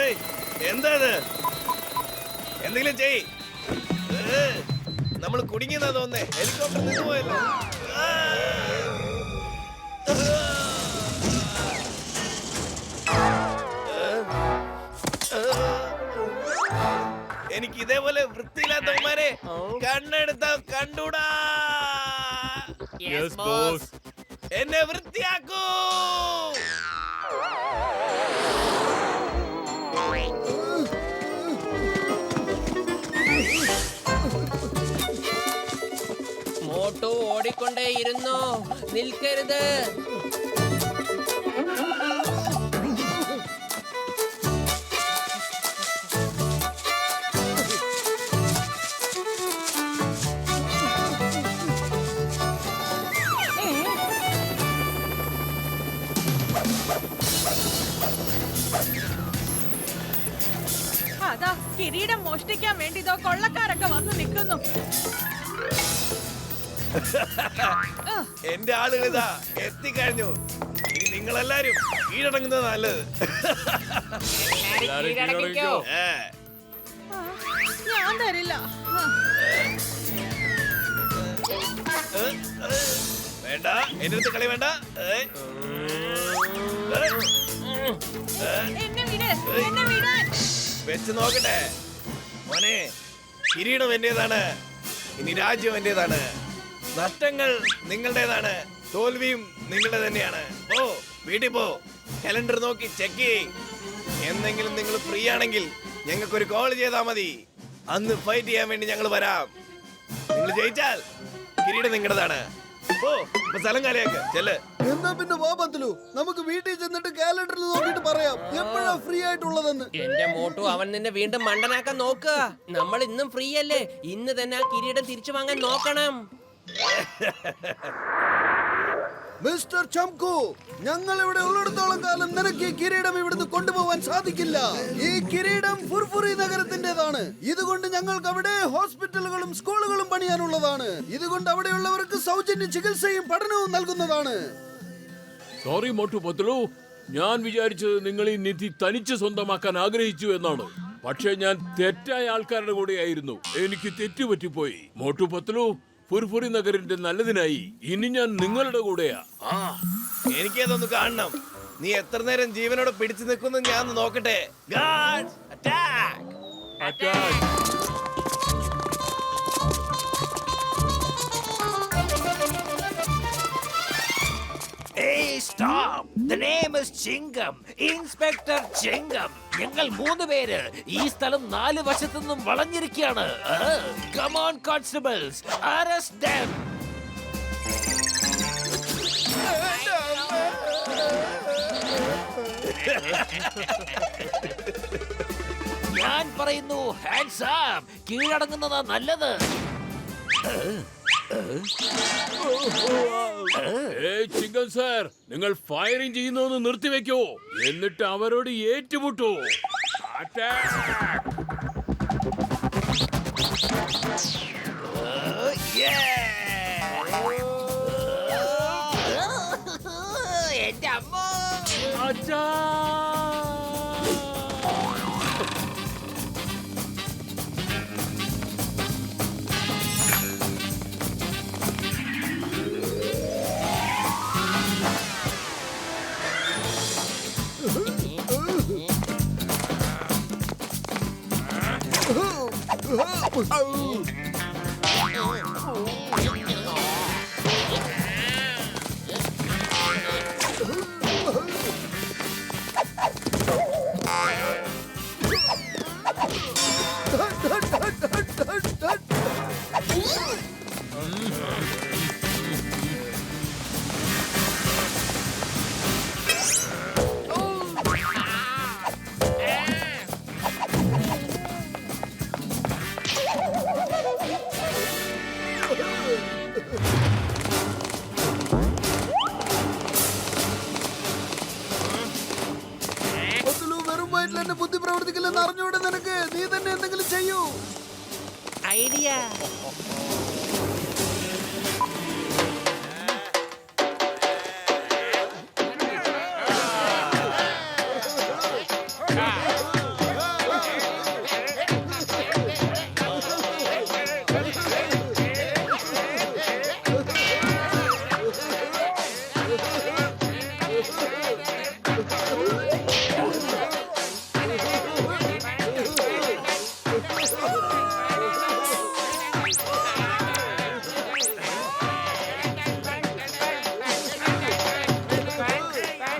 ഏയ്, എന്താ ഇത്? എന്തെങ്കിലും ചെയ്. നമ്മൾ കുടുങ്ങിയെന്നാ തോന്നേ. ഹെലികോപ്റ്റർ നിന്ന് പോയല്ലോ. എനിക്ക് ഇതേപോലെ വൃത്തിയില്ലാത്തവന്മാരെ കണ്ണെടുത്ത കണ്ടൂടാ. എന്നെ വൃത്തിയാക്കൂ. മോട്ടു ഓടിക്കൊണ്ടേയിരുന്നു, നിൽക്കരുത്. അതാ കിരീടം മോഷ്ടിക്കാൻ വേണ്ടി ഇതോ കൊള്ളക്കാരൊക്കെ വന്ന് നിൽക്കുന്നു. എന്റെ ആളുകൾ ഇതാ എത്തിക്കഴിഞ്ഞു. ഇനി നിങ്ങളെല്ലാരും കീഴടങ്ങുന്നത് നല്ലത്. ഏ, ഞാൻ തരില്ല. വേണ്ട, എന്റെ അടുത്ത് കളി വേണ്ട. എന്നെ വിട്, എന്നെ വിടാൻ. വെച്ച് നോക്കട്ടെ മോനെ. കിരീടം എന്റേതാണ്, ഇനി രാജ്യം എന്റേതാണ്. നഷ്ടങ്ങൾ നിങ്ങളുടേതാണ്, തോൽവിയും നിങ്ങളുടെ തന്നെയാണ്. പോ, വീട്ടിൽ പോ. കലണ്ടർ നോക്കി ചെക്ക് ചെയ്യ്. എന്തെങ്കിലും നിങ്ങൾ ഫ്രീ ആണെങ്കിൽ ഞങ്ങൾക്കൊരു കോൾ ചെയ്താൽ മതി. അന്ന് ഫൈറ്റ് ചെയ്യാൻ വേണ്ടി ഞങ്ങൾ വരാം. നിങ്ങൾ ജയിച്ചാൽ കിരീടം നിങ്ങളുടേതാണ്. പോ, ഇപ്പൊ സ്ഥലം കാലിയാക്ക്. ചെല്ല്. എന്നാ പിന്നെ വാ പത്ലു, നമുക്ക് വീട്ടിൽ ചെന്നിട്ട് കാലണ്ടറിൽ നോക്കിയിട്ട് പറയാം എപ്പോഴാ ഫ്രീ ആയിട്ടുള്ളതെന്ന്. എന്റെ മോട്ടു, അവൻ നിന്നെ വീണ്ടും മണ്ടനാക്കാൻ നോക്കുക. നമ്മൾ ഇന്നും ഫ്രീ അല്ലേ? ഇന്ന് തന്നെ ആ കിരീടം തിരിച്ചു വാങ്ങാൻ നോക്കണം. മിസ്റ്റർ ചംകു, ഞങ്ങൾ ഇവിടെ ഉള്ളിടത്തോളം കാലം നിനക്ക് ഈ കിരീടം ഇവിടുന്ന് കൊണ്ടുപോകാൻ സാധിക്കില്ല. ഈ കിരീടം ഫുർഫുറി നഗരത്തിന്റേതാണ്. ഇതുകൊണ്ട് ഞങ്ങൾക്ക് അവിടെ ഹോസ്പിറ്റലുകളും സ്കൂളുകളും പണിയാനുള്ളതാണ്. ഇതുകൊണ്ട് അവിടെയുള്ളവർക്ക് സൗജന്യ ചികിത്സയും പഠനവും നൽകുന്നതാണ്. സോറി മോട്ടു പത്ലു, ഞാൻ വിചാരിച്ചത് നിങ്ങൾ ഈ നിധി തനിച്ച് സ്വന്തമാക്കാൻ ആഗ്രഹിച്ചു എന്നാണ്. പക്ഷേ ഞാൻ തെറ്റായ ആൾക്കാരുടെ കൂടെയായിരുന്നു. എനിക്ക് തെറ്റുപറ്റിപ്പോയി. മോട്ടു പത്ലു, ഫുർഫുറി നഗരിന്റെ നല്ലതിനായി ഇനി ഞാൻ നിങ്ങളുടെ കൂടെയാ. എനിക്കതൊന്ന് കാണണം. നീ എത്ര നേരം ജീവനോടെ പിടിച്ചു നിൽക്കുന്നു ഞാൻ നോക്കട്ടെ. Guards, attack! Hey, stop! The name is Chingam. Inspector Chingam. ഞങ്ങൾ 3 പേര് ഈ സ്ഥലം 4 വശത്തു നിന്നും വളഞ്ഞിരിക്കുകയാണ്. Come on, constables, arrest them. ഞാൻ പറയുന്നു ഹാൻഡ്സ് അപ്പ്. കീഴടങ്ങുന്നതാ നല്ലത്. ചിങ്കൻ സാർ, നിങ്ങൾ ഫയറിംഗ് ചെയ്യുന്നൊന്ന് നിർത്തിവെക്കോ, എന്നിട്ട് അവരോട് ഏറ്റുമുട്ടു. എന്റെ അമ്മ. അച്ഛാ! ബത്തുലു, വെറും വയറ്റിൽ എന്റെ ബുദ്ധി പ്രവർത്തിക്കില്ലെന്ന് അറിഞ്ഞൂടെ നിനക്ക്? നീ തന്നെ എന്തെങ്കിലും ചെയ്യൂ. ഐഡിയ.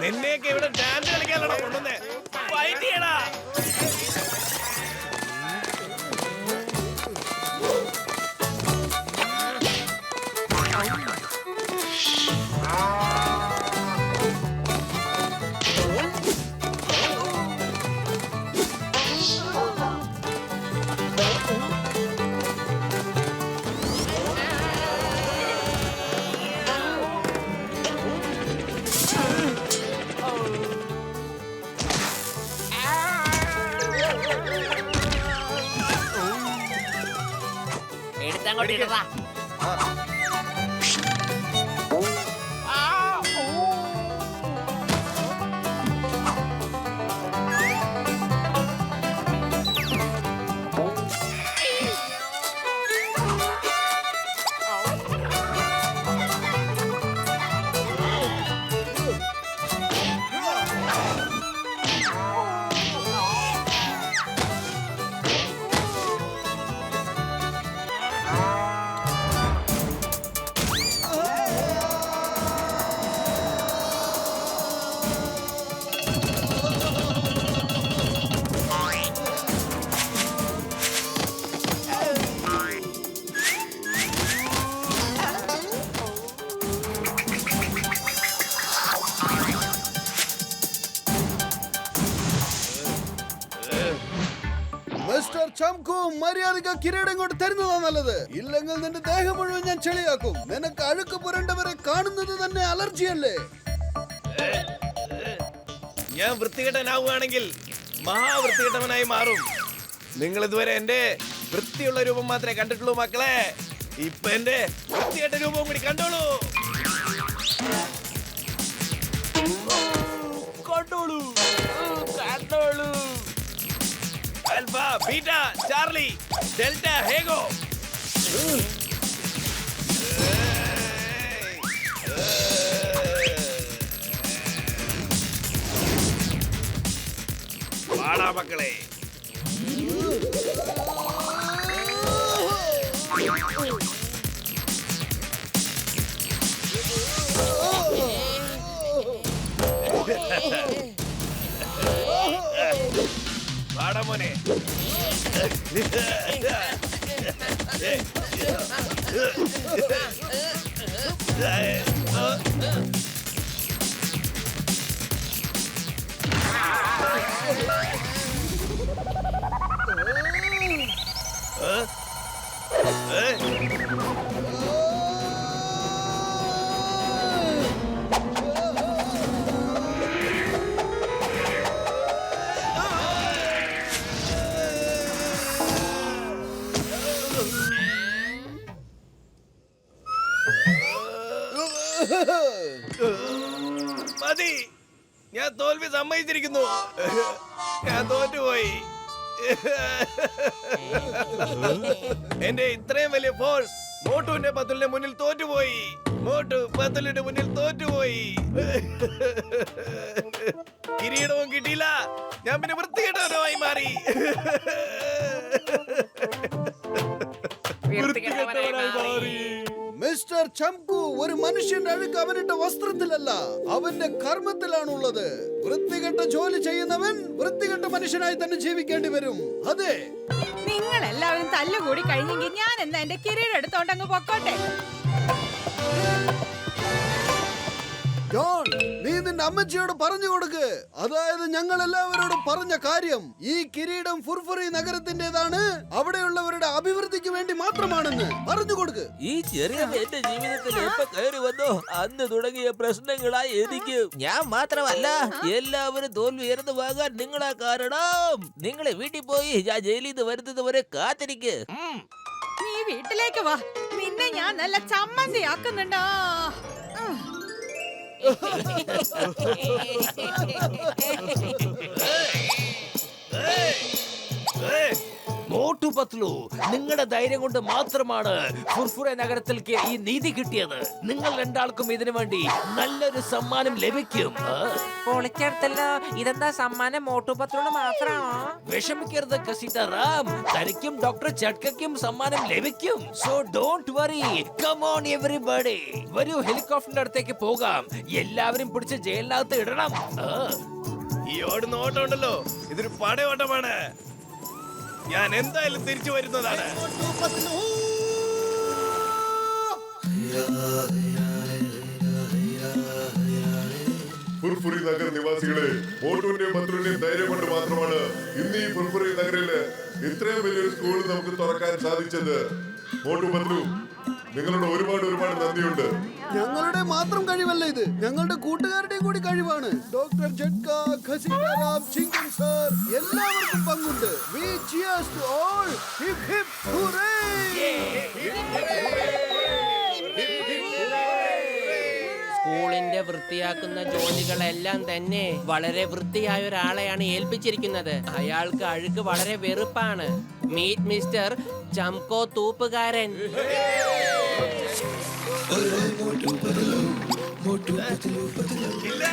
നിന്നെയൊക്കെ ഇവിടെ ഡാൻസ് കളിക്കാനാണോ കൊണ്ടുവന്നേ? ഫൈറ്റ് ചെയ്യടാ. എടുത്തങ്ങോട്ട് ഇടറാ. മിസ്റ്റർ ചംകു, മര്യാദയ്ക്ക് കിരീടം കൊണ്ട് തരുന്നതാ നല്ലത്. ഇല്ലെങ്കിൽ നിന്റെ ദേഹം മുഴുവൻ ഞാൻ ചെളിയാക്കും. നിനക്ക് അഴുക്ക് പുരണ്ടവരെ കാണുന്നത് തന്നെ അലർജിയല്ലേ? ഞാൻ വൃത്തികെട്ടനാവുകയാണെങ്കിൽ മഹാവൃത്തികെട്ടവനായി മാറും. നിങ്ങൾ ഇതുവരെ എന്റെ വൃത്തിയുള്ള രൂപം മാത്രമേ കണ്ടിട്ടുള്ളൂ മക്കളെ. ഇപ്പൊ എന്റെ വൃത്തികെട്ട രൂപവും കൂടി കണ്ടോളൂ. കണ്ടോളൂ, കണ്ടോളൂ. ആൽഫ, ബീറ്റ, ചാർലി, ഡെൽറ്റ, ഹേഗോ. വാടാ മക്കളെ. വാടാ മോനെ. മതി, ഞാൻ തോൽവി സമ്മതിച്ചിരിക്കുന്നു. ഞാൻ തോറ്റുപോയി. എന്റെ ഇത്രയും വലിയ ഫോഴ്സ് മോട്ടുവിന്റെ പത്തുലിന്റെ മുന്നിൽ തോറ്റുപോയി. മോട്ടു പത്തുലിന്റെ മുന്നിൽ തോറ്റുപോയി. കിരീടവും കിട്ടിയില്ല. ഞാൻ പിന്നെ വൃത്തികെട്ടവനുമായി മാറി. മിസ്റ്റർ ചംകു, ഒരു മനുഷ്യന്റെ അഴുക്ക് അവന്റെ വസ്ത്രത്തിലല്ല, അവന്റെ കർമ്മത്തിലാണുള്ളത്. വൃത്തികെട്ട ജോലി ചെയ്യുന്നവൻ വൃത്തികെട്ട മനുഷ്യനായി തന്നെ ജീവിക്കേണ്ടി വരും. അതെ, നിങ്ങൾ നിങ്ങൾ എല്ലാവരും തല്ലുകൂടി കഴിഞ്ഞെങ്കിൽ ഞാൻ എന്നാ എന്റെ കിരീടം എടുത്തോണ്ടങ്ങ് പൊക്കോട്ടെ. ജോൺ, നീ നിന്റെ അമ്മച്ചിയോട് പറഞ്ഞു കൊടുക്ക്. അതായത് ഞങ്ങൾ എല്ലാവരോടും പറഞ്ഞ കാര്യം, ഈ കിരീടം ഫുർഫുറി നഗരത്തിന്റേതാണ്, അവിടെയുള്ളവരുടെ അഭിവൃദ്ധിക്ക് വേണ്ടി മാത്രമാണെന്ന് പറഞ്ഞു കൊടുക്ക്. ഈ ചെറിയ എന്റെ ജീവിതത്തിൽ എപ്പോ കയറി വന്നോ അന്ന് തുടങ്ങിയ പ്രശ്നങ്ങളായി എനിക്ക്. ഞാൻ മാത്രമല്ല, എല്ലാവരും തോൽവി ഉയർന്നു പോകാൻ നിങ്ങളാ കാരണം. നിങ്ങളെ വീട്ടിൽ പോയി ഞാൻ ജയിലിൽ നിന്ന് വരുന്നത് വരെ കാത്തിരിക്ക്. നീ വീട്ടിലേക്ക് വാ, നിന്നെ ഞാൻ നല്ല ചമ്മന്തിയാക്കുന്നുണ്ടോ. മോട്ടു പത്ലു, നിങ്ങളുടെ ധൈര്യം കൊണ്ട് മാത്രമാണ് ഫുർഫുറ നഗരത്തിലേക്ക് ഈ നീതി കിട്ടിയത്. നിങ്ങൾ രണ്ടാൾക്കും ഇതിനു വേണ്ടി നല്ലൊരു സമ്മാനം ലഭിക്കും. പൊളിച്ചെടുത്തല്ലോ. ഇതെന്താ സമ്മാനം മോട്ടു പത്ലുവിന് മാത്രമാണോ? വിഷമിക്കരുത് കസിറ്ററാം, തനിക്കും ഡോക്ടർ ചട്കയ്ക്കും സമ്മാനം ലഭിക്കും. So don't worry. Come on everybody. വരൂ, ഹെലികോപ്റ്ററിന്റെ അടുത്തേക്ക് പോകാം. എല്ലാവരും പിടിച്ച് ജയിലിനകത്ത് ഇടണം. ഈ ഓടുന്ന ഓട്ടം ഉണ്ടല്ലോ, ഇതൊരു പടയോട്ടമാണ്. ഞാൻ എന്തായാലും തിരിച്ചു വരുന്നതാണ്. ഫുർഫുറി നഗർ നിവാസികളെ, മോട്ടുവിന്റെയും പത്രുവിന്റെയും ധൈര്യം കൊണ്ട് മാത്രമാണ് ഇന്ന് ഈ ഫുർഫുറി നഗറില് ഇത്രയും വലിയൊരു സ്കൂൾ നമുക്ക് തുറക്കാൻ സാധിച്ചത്. മോട്ടു പത്രു, നിങ്ങളുടെ ഒരുപാട് നന്ദിയുണ്ട്. ഞങ്ങളുടെ മാത്രം കഴിവല്ല ഇത്, ഞങ്ങളുടെ കൂട്ടുകാരുടെയും കൂടി കഴിവാണ്. ഡോക്ടർ ജഡ്ക, ഖസീറാം, ചിങ്കൻ സർ, എല്ലാവർക്കും പങ്കുണ്ട്. We cheers to all. Hip hip hooray! സ്കൂളിന്റെ വൃത്തിയാക്കുന്ന ജോലികളെല്ലാം തന്നെ വളരെ വൃത്തിയായ ഒരാളെയാണ് ഏൽപ്പിച്ചിരിക്കുന്നത്. അയാൾക്ക് അഴുക്ക് വളരെ വെറുപ്പാണ്. മീറ്റ് മിസ്റ്റർ ചംകോ തൂപ്പുകാരൻ. ഇല്ല,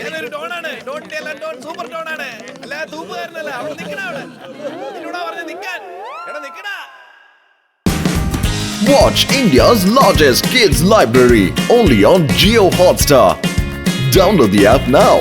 ഞാനൊരു ഡോണാണ്. Don tell and don super ഡോണാണ്. അല്ല, തൂപ്പുകാരനല്ല. അവിടെ നിക്കണ, അവിടെ നിന്നോടാ പറഞ്ഞ നിക്കാൻ. എടാ നിക്കടാ. Watch India's largest kids library only on Jio Hotstar. Download the app now.